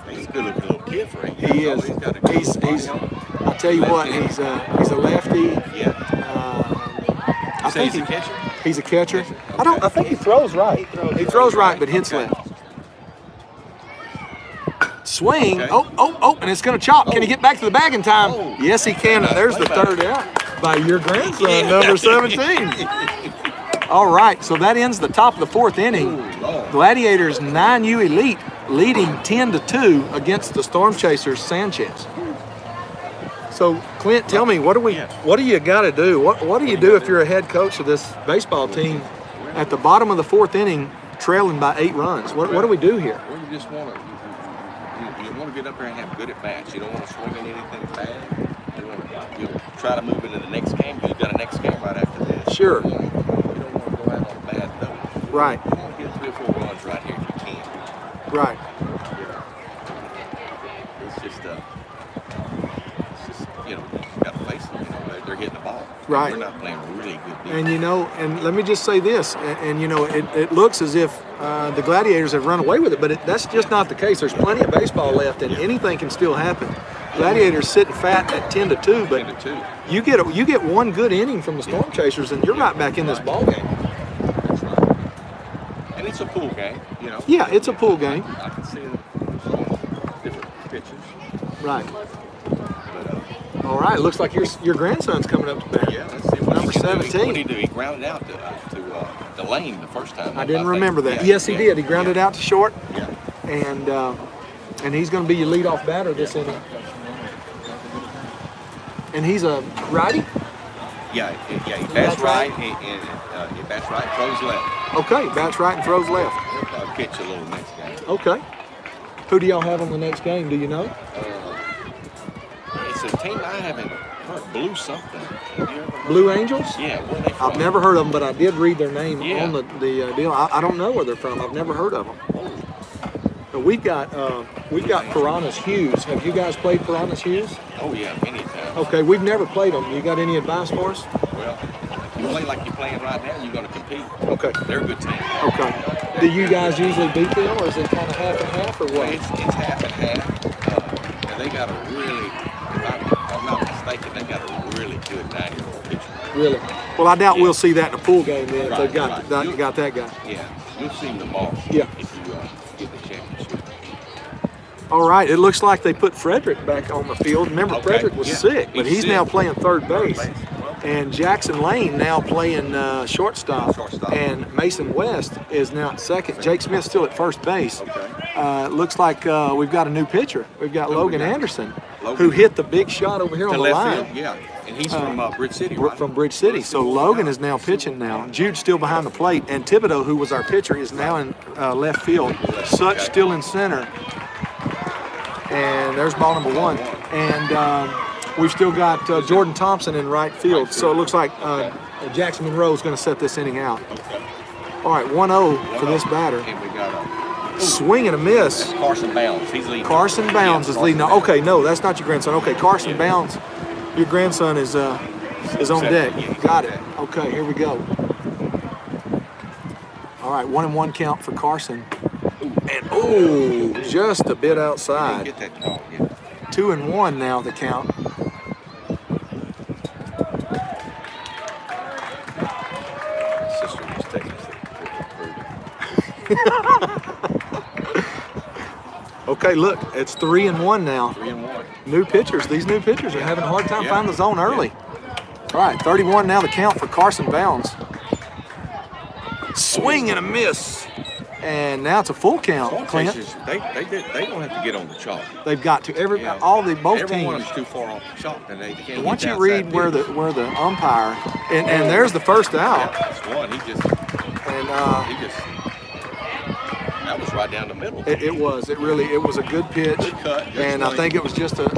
He's a good-looking little kid for him. He is. He's. I'll tell you what. He's a lefty. Yeah. I think he's a catcher. He's a catcher. I think he throws right. He throws right, but hits left. Swing. Okay. Oh, and it's going to chop. Can he get back to the bag in time? Oh. Yes, he can. And there's the third out by your grandson, number 17. All right, so that ends the top of the 4th inning. Gladiators 9U Elite leading 10-2 against the Storm Chasers Sanchez. So, Clint, tell me, what do you got to do? What do you do if you're a head coach of this baseball team at the bottom of the 4th inning, trailing by 8 runs? What do we do here? Well, you just want to get up there and have good at bats. You don't want to swing at anything bad. You try to move into the next game because you've got a next game right after this. Sure. You don't want to go out on a bad note. Right. You want to get 3 or 4 runs right here if you can. Right. It's just you got to face them. They're hitting the ball. Right. We're not playing really good defense. And and let me just say this, and it looks as if the Gladiators have run away with it, but that's just not the case. There's plenty of baseball left, and anything can still happen. Gladiators sitting fat at 10-2, but 10-2. you get one good inning from the Storm Chasers, and you're right back in this ball game. That's right. And it's a pool game, Yeah, it's a pool game. I can see different pitches. Right. But, All right. Looks like your grandson's coming up to bat. yeah, let's see what Number 17. What did he do? He grounded out to Lane the first time. I didn't remember that. Yeah, Yes, he did. He grounded out to short, Yeah. and he's going to be your leadoff batter this inning. And he's a righty? Yeah, he bats right, and he bats right, throws left. Okay, bats right and throws left. He'll probably pitch a little next game. Okay. Who do y'all have on the next game? Do you know? It's a team I haven't heard, Blue something. Have you ever heard? Blue Angels? Yeah, where are they from? I've never heard of them, but I did read their name Yeah. on the deal. I don't know where they're from. I've never heard of them. But we've got Piranhas Hughes. Have you guys played Piranhas Hughes? Oh, yeah, many times. Okay, we've never played them. You got any advice for us? Well, if you play like you're playing right now, you're going to compete. Okay. They're a good team. Okay. Do you guys usually beat them, or is it kind of half and half, or Well, what? it's half and half. And they got a really, if I'm not mistaken, they got a really good 9-year-old pitcher. Really? Well, I doubt we'll see that in a pool game then if Right, they've got right. got that guy. Yeah, you'll see them tomorrow. Yeah. If you get the championship. All right, it looks like they put Frederick back on the field. Remember, Okay, Frederick was yeah, sick, but he's sick. now playing third base. Third base. And Jackson Lane now playing shortstop. Shortstop. And Mason West is now at second. Jake Smith's still at first base. Okay. Looks like we've got a new pitcher. We've got Logan Anderson, Logan. who hit the big shot over here To on the left line. field, yeah. And he's from Bridge City, right? From Bridge City. So Logan is now pitching now. Jude's still behind the plate. And Thibodeau, who was our pitcher, is now in left field. Such still in center. And there's ball number 1. And we've still got Jordan Thompson in right field. So it looks like Jackson Monroe is going to set this inning out. Okay. All right, 1-0 for this batter. And we got Swing and a miss. Carson Bounds. He's leading. Carson Bounds is leading. Okay, no, that's not your grandson. Okay, Carson Bounds, your grandson is on deck. Got it. Okay, here we go. All right, 1-1 count for Carson. And just a bit outside. Get that call, yeah. 2-1 now the count. Sister was taking us Okay, look, it's 3-1 now. 3-1. New pitchers. These new pitchers are having a hard time finding the zone early. right, 31 now the count for Carson Bounds. Swing and a miss. And now it's a full count, Clint. They don't have to get on the chalk. They've got to. Both Every teams. one of them's too far off the chalk, and they can't. Once you read where the umpire, and there's the first out. Yeah, that's one. He just that was right down the middle. It was a good pitch. Good cut, good and swing. I think it was just an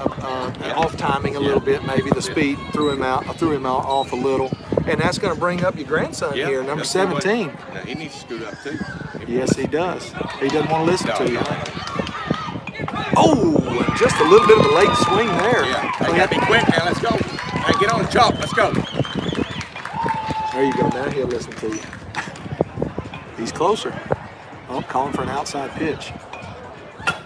off timing a little bit, maybe the speed threw him off a little. And that's going to bring up your grandson here, number 17. Now, he needs to scoot up too. Yes, he does. He doesn't want to listen to you. Oh, just a little bit of a late swing there. Yeah, they got to be quick now. Let's go. Hey, get on the chalk. Let's go. There you go. Now he'll listen to you. He's closer. Oh, calling for an outside pitch.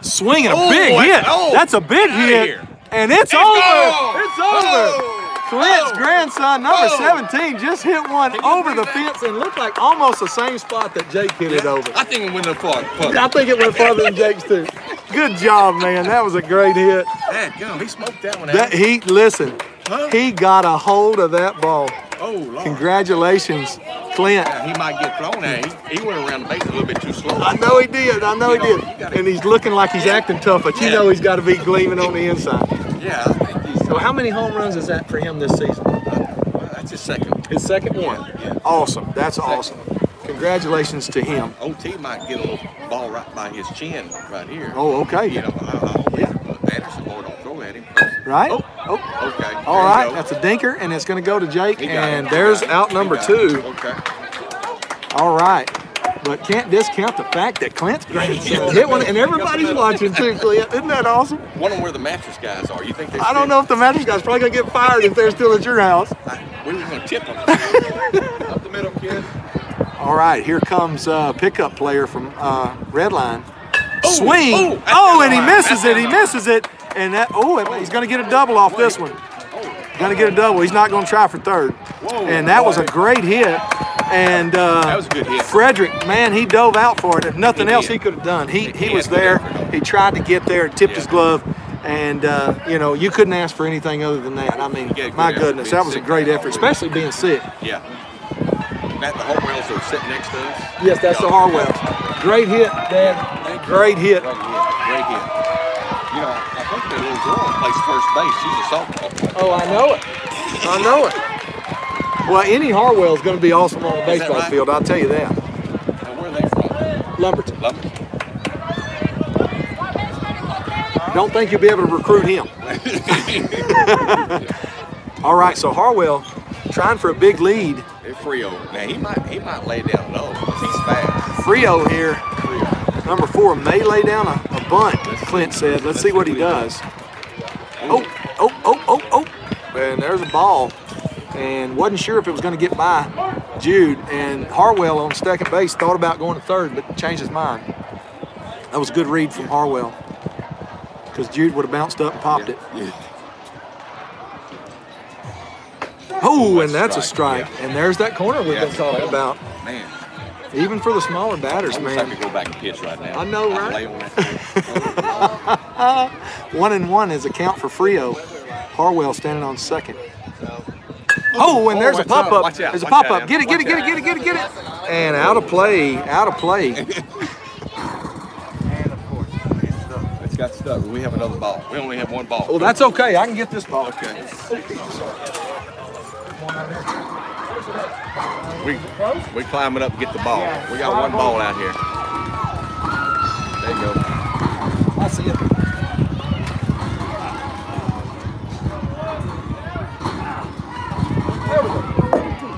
Swinging a big hit. That's a big hit. And it's over. It's over. Clint's grandson, number 17, just hit one over the fence and looked like almost the same spot that Jake hit it over. I think it went a far. I think it went farther than Jake's too. Good job, man. That was a great hit. Man, he smoked that one out. Listen, he got a hold of that ball. Oh, Lord. Congratulations, Clint. Yeah, he might get thrown at. He went around the base a little bit too slow. I know he did. And he's looking like he's acting tough, but you know he's got to be gleaming on the inside. Yeah, I think he's. So how many home runs is that for him this season? That's his second. His second one? Yeah. Awesome. That's awesome. Congratulations to him. OT might get a little ball right by his chin right here. Oh, okay. You know, I hope Anderson Moore don't throw at him. Right? Oh, okay. All right, that's a dinker, and it's going to go to Jake, and there's out number 2. Okay. All right. But can't discount the fact that Clint's grandson hit one, and everybody's watching too, Clint. Isn't that awesome? Wonder where the mattress guys are. You think they're I don't know if the mattress guy's probably going to get fired if they're still at your house. We were going to tip them. Up the middle, kid. All right, here comes pickup player from Redline. Swing! And he misses it. He misses it. And that, he's going to get a double off this one. Going to get a double. He's not going to try for third. And that was a great hit. And that was a good hit. Frederick, man, he dove out for it. If nothing else he could have done. He was there. He tried to get there, tipped his glove. And, you couldn't ask for anything other than that. I mean, my goodness, that was a great effort, especially being sick. Yeah. Matt, the Hartwells are sitting next to us. Yes, that's the Hartwells. Great hit, Dad. Great hit. Great hit. You know, I think that little girl plays first base. She's a softball player. Oh, I know it. I know it. Well, any Harwell is going to be awesome on the baseball field, I'll tell you that. Now, where are they from? Lumberton. Lumberton. Don't think you'll be able to recruit him. All right, so Harwell trying for a big lead. Frio. Now, he might lay down low because he's fast. Frio here, number 4, may lay down a bunt, Clint said. Let's see what he does. Oh. And there's a ball. And wasn't sure if it was going to get by Jude. And Harwell on second base thought about going to third, but changed his mind. That was a good read from Harwell because Jude would have bounced up and popped it. Yeah. Oh, and that's a strike. Yeah. And there's that corner we've been talking about. Man. Even for the smaller batters, man. I could go back and pitch right now. I know, right? 1-1 is a count for Frio. Harwell standing on second. Oh, and there's a pop-up. There's a pop-up. Get it. And out of play. It's got stuck. We have another ball. We only have one ball. Well, that's okay. I can get this ball. Okay. We climbing up to get the ball. We got one ball out here. There you go. I see it.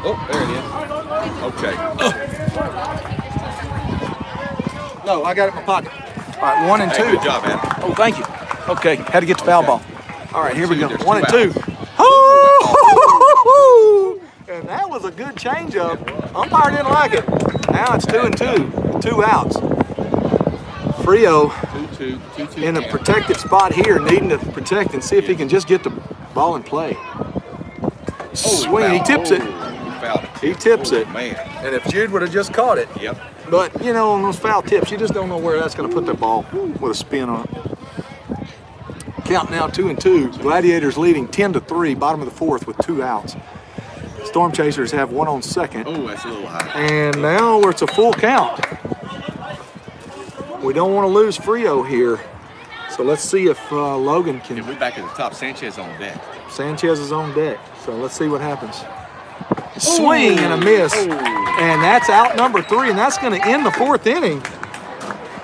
Oh, there it is. Okay. No, I got it in my pocket. All right, 1 and 2. Hey, good job, man. Oh, thank you. Okay, had to get the foul ball. All right, here we go. 1 and 2. And that was a good changeup. Umpire didn't like it. Now it's 2 and 2. 2 outs. Frio in a protected spot here, needing to protect and see if he can just get the ball in play. Swing, he tips it. He tips it. Man. And if Jude would have just caught it. Yep. But, on those foul tips, you just don't know where that's going to put the ball with a spin on it. Count now 2 and 2. Gladiators leading 10-3, bottom of the 4th with 2 outs. Storm Chasers have one on second. Oh, that's a little high. And now it's a full count. We don't want to lose Frio here. So let's see if Logan can. Yeah, we're back at the top. Sanchez on deck. Sanchez is on deck. So let's see what happens. Swing and a miss. And that's out number 3, and that's going to end the 4th inning.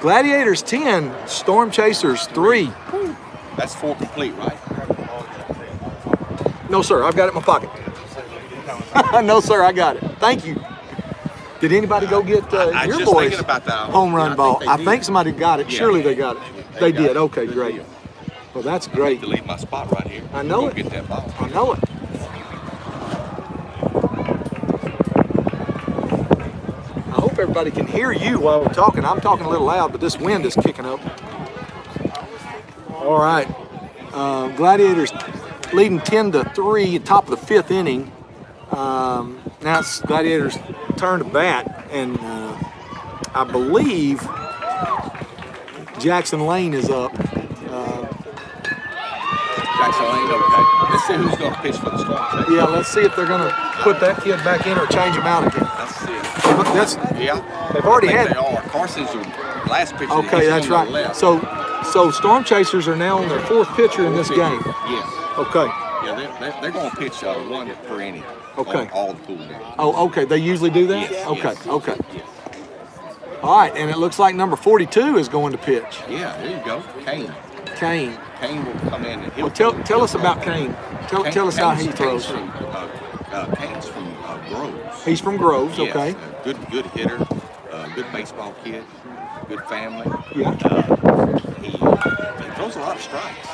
Gladiators 10, Storm Chasers 3. That's 4 complete, right? No, sir, I've got it in my pocket. No, sir, I got it. Thank you. Did anybody go get I your just boys' thinking about that. home run ball? I think somebody got it. Yeah. Surely they got it. They got did. it. Okay, Good great. deal. Well, that's To great. leave my spot right here. I know Go it. Get that ball. I know it. I hope everybody can hear you while we're talking. I'm talking a little loud, but this wind is kicking up. All right. Gladiators leading 10-3, top of the 5th inning. Now it's Gladiators' turn to bat, and I believe Jackson Lane is up. Jackson Lane, okay. Let's see who's going to pitch for the Storm Chasers. Yeah, let's see if they're going to put that kid back in or change him out again. Let's see. They've Yeah. already I think had. they are. Carson's the last pitcher. Okay, that's right. So Storm Chasers are now on their 4th pitcher in this game. Yes. Okay. Yeah, they're going to pitch 1 per inning. Okay. On all the pool games. Oh, okay. They usually do that? Yes, Okay, yes, okay. yes. All right, and it looks like number 42 is going to pitch. Yeah, there you go. Kane. Kane. Kane will come in and he'll Well, tell us about Kane. Tell us how he throws. Kane's from Groves. He's from Groves, Yes, okay. Good hitter, good baseball kid, good family. Yeah. He throws a lot of strikes.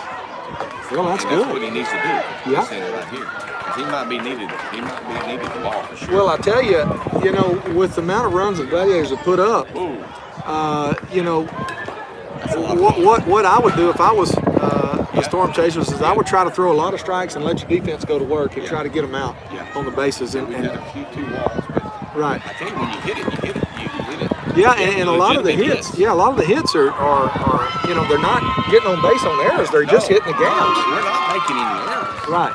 Well, that's And that's what good. he needs to do. Yeah. He's saying it right here. 'Cause he might be needed. He might be needed the ball for sure. Well, I tell you, with the amount of runs the Gladiators have put up, Ooh, that's a lot of balls. what I would do if I was the Storm Chasers is I would try to throw a lot of strikes and let your defense go to work and try to get them out on the bases. We've had a few 2 walls, but Right. I tell you, when you hit it, you hit it. You hit it. Yeah, and a lot of the Legitimate hits, a lot of the hits are they're not getting on base on errors. They're just hitting the gaps. We're not making any errors. Right.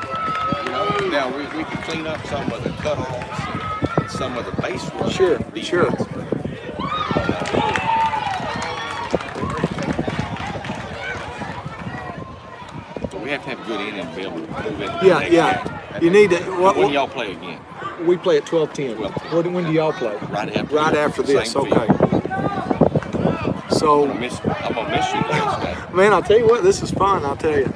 Now we can clean up some of the cutoffs and some of the base runs. Sure. But we have to have a good inning to be able to move into the Yeah, next yeah. game. You need to. When y'all play again? We play at 12:10. 12:10. When do y'all play? Right after this. Same Okay. field. So, I'm gonna miss you guys today. man, I'll tell you what. This is fun. I'll tell you.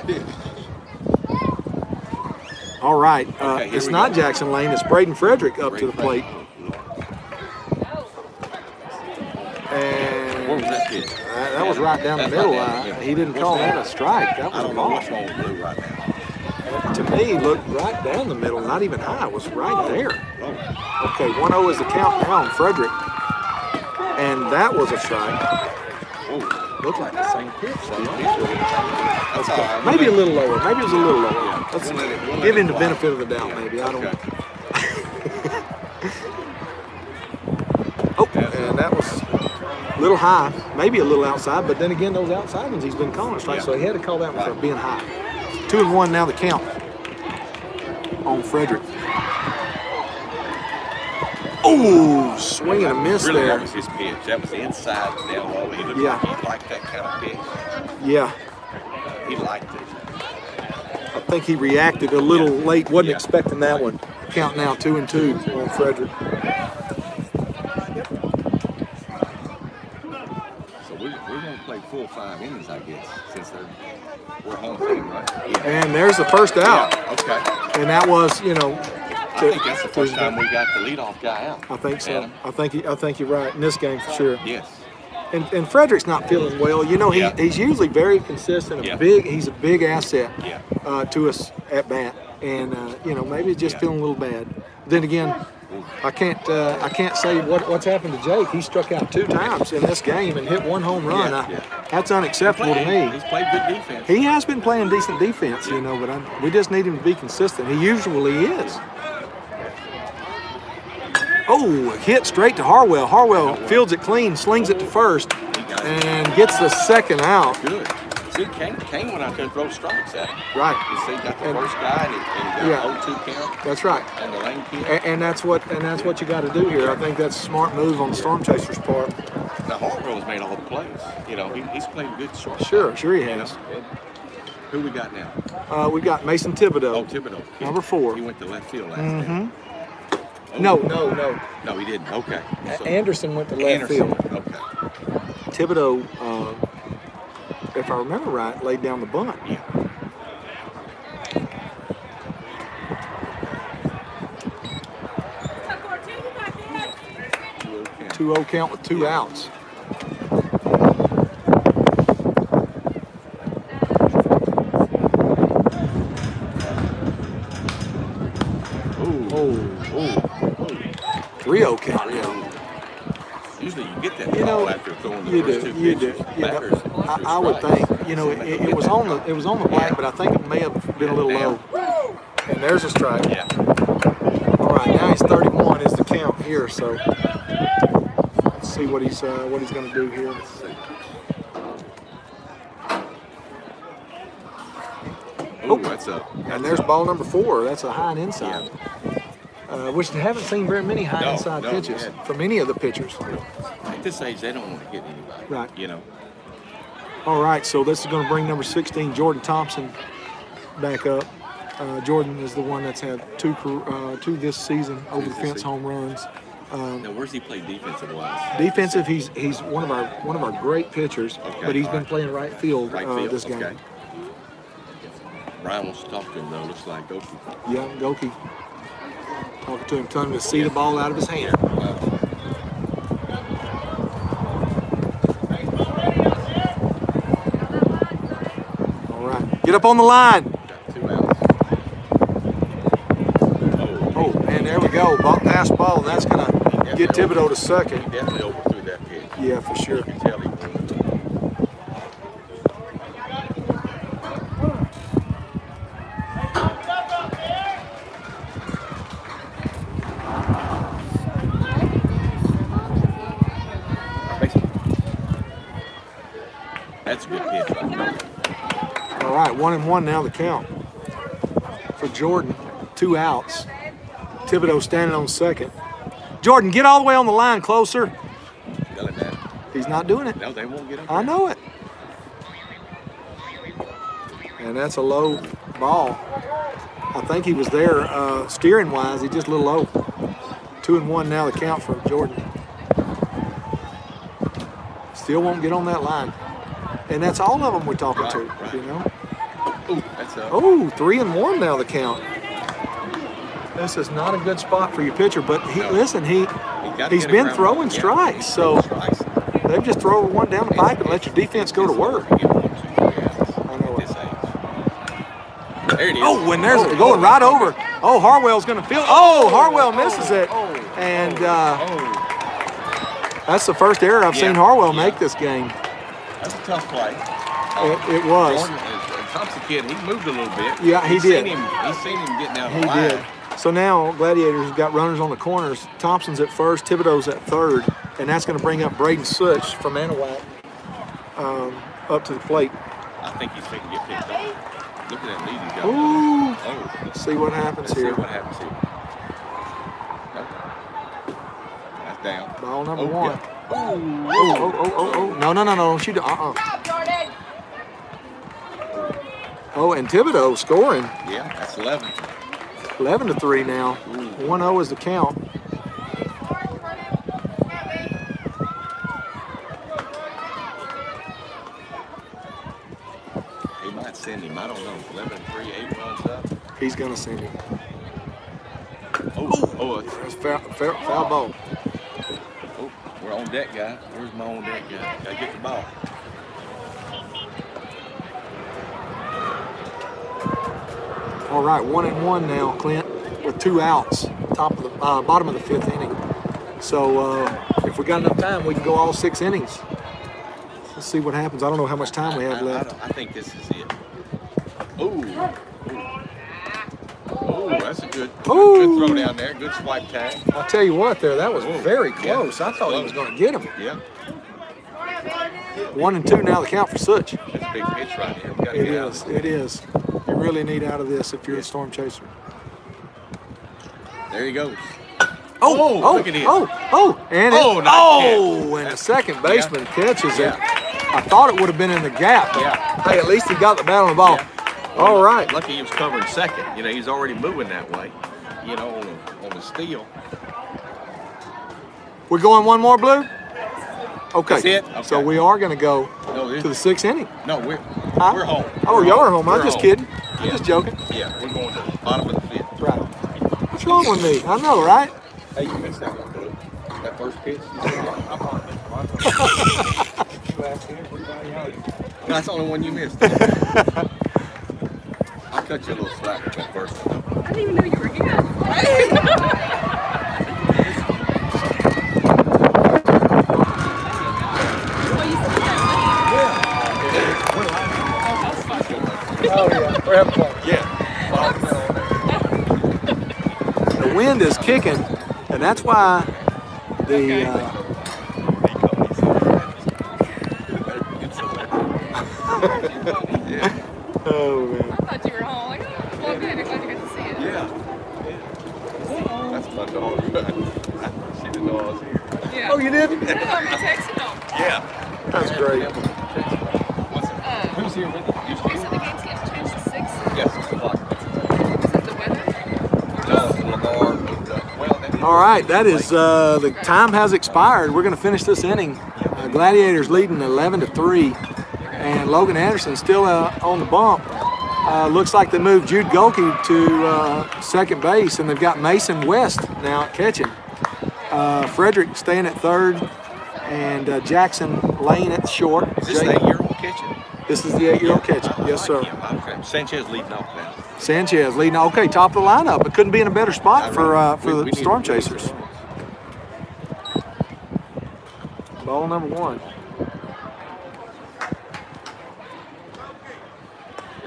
All right. Okay, here It's we not go. Jackson Lane. It's Braden Frederick up to the plate. And Where was that kid? that was right down the That's middle. right down the middle. He didn't What's call that? that a strike. That I was a don't know ball. what's wrong with Blue right now. To me, looked right down the middle, not even high. It was right there. Oh. Okay, 1-0 is the count now on Frederick. And that was a strike. Oh. Looked like the same pitch. That's all right. Maybe a little lower. Maybe it was a little lower. Yeah. Let's We'll let give it him the fly. benefit of the doubt, maybe. I don't know. Okay. Oh, and that was a little high. Maybe a little outside, but then again, those outside ones he's been calling strikes, so he had to call that one for being high. 2-1 now the count on Frederick. Oh, swing and a miss Really, there. that was his pitch. That was inside down low. He looked Yeah. like he liked that kind of pitch. Yeah, He liked it. I think he reacted a little late. Wasn't Yeah. expecting that one. Count now 2-2 on Frederick. So we're going to play full 5 innings, I guess, since we're home team, right? Yeah. And there's the first out. Yeah, okay. And that was, I think that's the first time we got the leadoff guy out. I think so. Adam. I think you're right in this game for sure. Yes. And Frederick's not feeling well. Yeah. He's usually very consistent. Yeah. He's a big asset Yeah. to us at bat. And maybe he's just Yeah. feeling a little bad. Then again, I can't say what's happened to Jake. He struck out 2 times in this game and hit 1 home run. Yeah. That's unacceptable to me. He's played good defense. He has been playing decent defense, but we just need him to be consistent. He usually is. Oh, hit straight to Harwell. Harwell fields it clean, slings it to first, and gets the second out. Good. see, Kane went out there and throw strikes at him. Right. You see, got the first guy and he got Yeah. 0-2 count. That's right. On the lane kid. And that's what you got to do here. I think that's a smart move on the Storm Chasers' part. Now Hartwell's made all the plays. You know, he's played good short. Sure he You know, has. who we got now? We got Mason Thibodeau. Oh, Thibodeau. Number 4. He went to left field last night. Oh. No. No, he didn't. Okay. So, Anderson went to left Anderson. field. Okay. Thibodeau, if I remember right, laid down the bunt. Yeah. 2-0 count with 2 outs. Oh. 3-0 count. Yeah. Usually you get that You know, ball after throwing the you first do. 2 You do. pitches. You Batters, know, I would think. You know, it was on the black, but I think it may have been a little low. And there's a strike. Yeah. All right, now he's 31 is the count here. So let's see what he's going to do here. Oh, that's up. And there's ball number 4. That's a high and inside. Which I haven't seen very many high inside pitches from any of the pitchers. At this age, they don't want to get anybody. Right. You know. All right, so this is going to bring number 16, Jordan Thompson, back up. Jordan is the one that's had 2 this season over the fence home runs. Now, where's he play defensive wise? Defensive, he's one of our great pitchers, but he's been playing right field, this game. Okay. Brian wants to talk to him though. Looks like Goki. Yeah, Goki. Talking to him, telling him to see the ball out of his hand. All right, get up on the line. Got 2 outs. Oh, and there we go. Pass ball, and that's going to get Thibodeau to second. He definitely overthrew that pitch. Yeah, for sure. You can tell he won. That's a good pitch right there. All right, 1-1 now the count for Jordan. 2 outs. Thibodeau standing on second. Jordan, get all the way on the line closer. He's not doing it. No, they won't get up. I know it. And that's a low ball. I think he was there steering wise. He's just a little low. 2-1 now the count for Jordan. Still won't get on that line. And that's all of them we're talking to, you know. Ooh, that's up. Oh, 3-1 now the count. This is not a good spot for your pitcher, but he's been throwing strikes, so they've just throw one down the pipe and let your defense go to work. I know it. There it is. Oh, and there's going right over. Oh, Harwell's going to field. Oh, Harwell misses it, and that's the first error I've seen Harwell make this game. That's a tough play. It was. Jordan, Thompson kid, he moved a little bit. Yeah, he did. He's seen him getting out of the He line. did. So now Gladiators have got runners on the corners. Thompson's at first, Thibodeau's at third, and that's going to bring up Braden Such from Anahuac up to the plate. I think he's going to get picked up. Look at that lead he's got. Ooh. Oh. Let's see what happens Let's here. see what happens here. That's down. Ball number 1. Yeah. Oh. No. Don't you do. Oh, and Thibodeau scoring. Yeah, that's 11. 11-3 now. 1-0 is the count. He might send him. I don't know. 11-3, 8 runs up. He's going to send him. Oh, That's foul ball. oh, we're on deck, guy. Where's my on deck guy? Gotta get the ball. All right, 1-1 now, Clint, with 2 outs, bottom of the 5th inning. So if we got enough time, we can go all 6 innings. Let's see what happens. I don't know how much time we have left. I think this is it. Oh, that's a good throw down there. Good swipe tag. I'll tell you what, that was very close. I thought he was going to get him. Yeah. 1 and 2 now the count for Such. That's a big pitch right here. We gotta It get out. is. It is. You really need out of this if you're a Storm Chaser. There he goes. Oh, look at him. And Oh, nice and the second baseman catches it. Yeah. I thought it would have been in the gap. But Yeah. hey, at least he got the bat on the ball. Yeah. All right. Lucky he was covering second. You know, he's already moving that way. You know, on the steal. We're going one more, Blue? Okay. That's it? Okay. So we are going to go No, to the 6th inning. No, we're Huh? we're home. Oh, y'all are home. I'm We're just home. kidding. I'm Yeah. just joking. Yeah, we're going to the bottom of the 5th. Right. What's wrong with me? I know, right? Hey, you missed that one, Blue. That first pitch. That's the only one you missed. I'll cut you a little slack with that first one. I didn't even know you were here. Oh, yeah. We're having fun. Yeah. The wind is kicking, and that's why the oh man. I thought you were home. Like, oh, well, good. I'm glad you got to see it. Yeah. That's my dog. She didn't know I was here. Yeah. Oh, you did? No, I'm texting him. Yeah. That's great. Who's here with you? You said the game's getting changed to 6? Yes, 6 o'clock. Is it the weather? No, Lamar moved up. Well, that is All right, that is the time has expired. We're going to finish this inning. Gladiators leading 11-3, and Logan Anderson still on the bump. Looks like they moved Jude Golke to second base, and they've got Mason West now catching. Frederick staying at third, and Jackson Lane at short. Is this the 8-year-old catching? This is the 8-year-old catcher. Yes, sir. Okay. Sanchez leading off now. Sanchez leading. Okay, top of the lineup. It couldn't be in a better spot for We the need Storm to- Chasers. Ball number 1.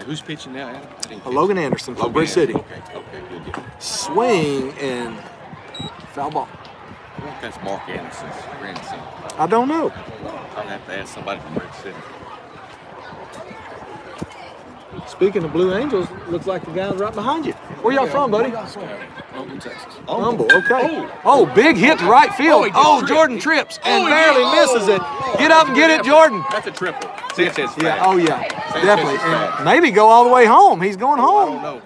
Who's pitching now, Adam? I didn't catch Logan it. Anderson from Logan Bridge City. Anderson. Okay, good. Yeah. Swing and foul ball. I wonder if that's Mark Anderson's grandson. I don't know. I'll have to ask somebody from Bridge City. Speaking of Blue Angels, looks like the guy's right behind you. Where y'all from, buddy? Humble, Texas. Humble. Okay. Oh, big hit to right field. Oh, Jordan trips and barely misses it. Get up and get it, Jordan. That's a triple. Sanchez fast. Yeah. Oh, yeah. Sanchez Definitely. is fast. And maybe go all the way home. He's going I don't home. know.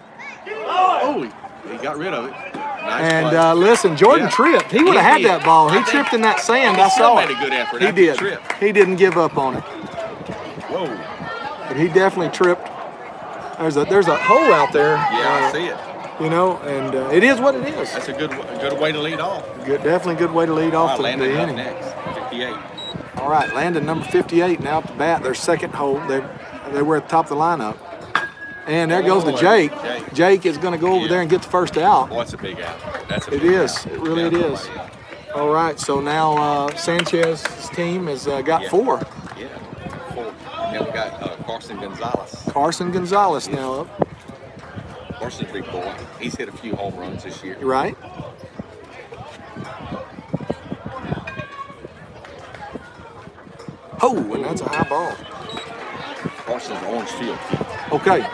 Oh, he got rid of it. Nice And play. listen, Jordan Yeah. tripped. He would have had that ball. He tripped in that sand. I still saw made it. a good effort He after the did. trip. He didn't give up on it. Whoa. But he definitely tripped. There's a hole out there. Yeah, I see it. You know, and it is what it is. That's a good way to lead off. Definitely a good way to lead All off right, the Landon up inning. next. 58. All right, Landon, number 58, now at the bat. Their second hole. They were at the top of the lineup. And there goes to Jake. Jake is going to go over there and get the first out. Boy, it's a big out. That's a It big is. out. It really Yeah, is. yeah. All right, so now Sanchez's team has got Yeah. 4. Yeah. 4. And then we got Carson Gonzalez. Carson Gonzalez now up, Carson's a big boy. He's hit a few home runs this year. right? Oh, and that's a high ball. Carson's orange field kid. Okay.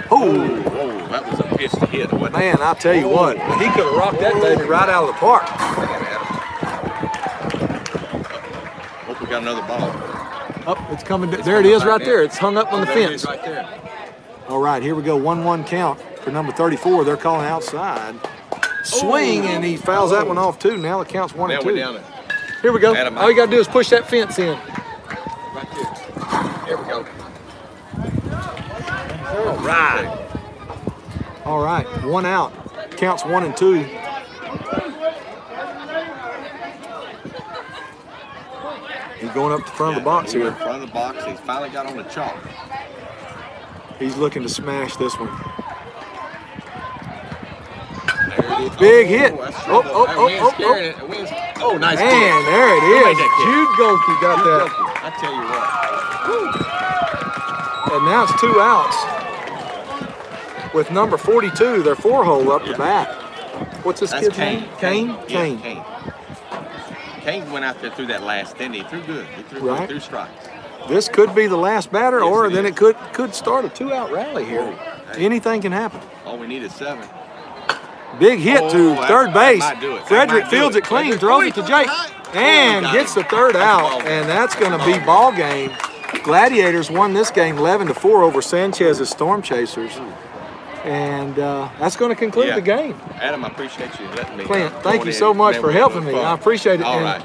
Oh, Whoa, that was a pitch to hit, wasn't it? man, I'll tell you what. He could have rocked that baby right out of the park. Hope we got another ball. Oh, it's coming. There it is right there. It's hung up on the There it fence. is right there. All right, here we go. 1-1 count for number 34. They're calling outside. Swing, and he fouls that one off too. Now the count's 1 Now and we're 2. down it. Here we go. Adam, All you got to do is push that fence in. Right there. There we go. All right. All right, 1 out. Counts 1 and 2. He's going up to the front of the box We're here. in front of the box. He's finally got on the chalk. He's looking to smash this one. There it is. Big hit. That's Oh, trouble. oh, That oh, wind's oh, scaring it. The wind's- Oh, nice Man, catch. there it Who made is. that catch? Jude Golke got that. I tell you what. And now it's 2 outs with number 42, their 4-hole up the bat. What's this That's kid's Kane. name? Kane? Yeah, Kane. Kane. Kane went out there through that last inning. He threw good. He threw Right. good, threw strikes. This could be the last batter, Yes, or it then is. it could start a 2-out rally here. Hey. Anything can happen. All we need is 7. Big hit to that- third that base. might do it. That Frederick might do fields it. it clean, Frederick- throws it to Jake, and got gets him. the third That's out, ball game. and that's going to be That's ball game. Gladiators won this game 11-4 over Sanchez's Storm Chasers, and that's going to conclude Yeah. the game. Adam, I appreciate you letting me. Clint, go thank in you so much and for we had a helping me. little I fun. appreciate it. All And right.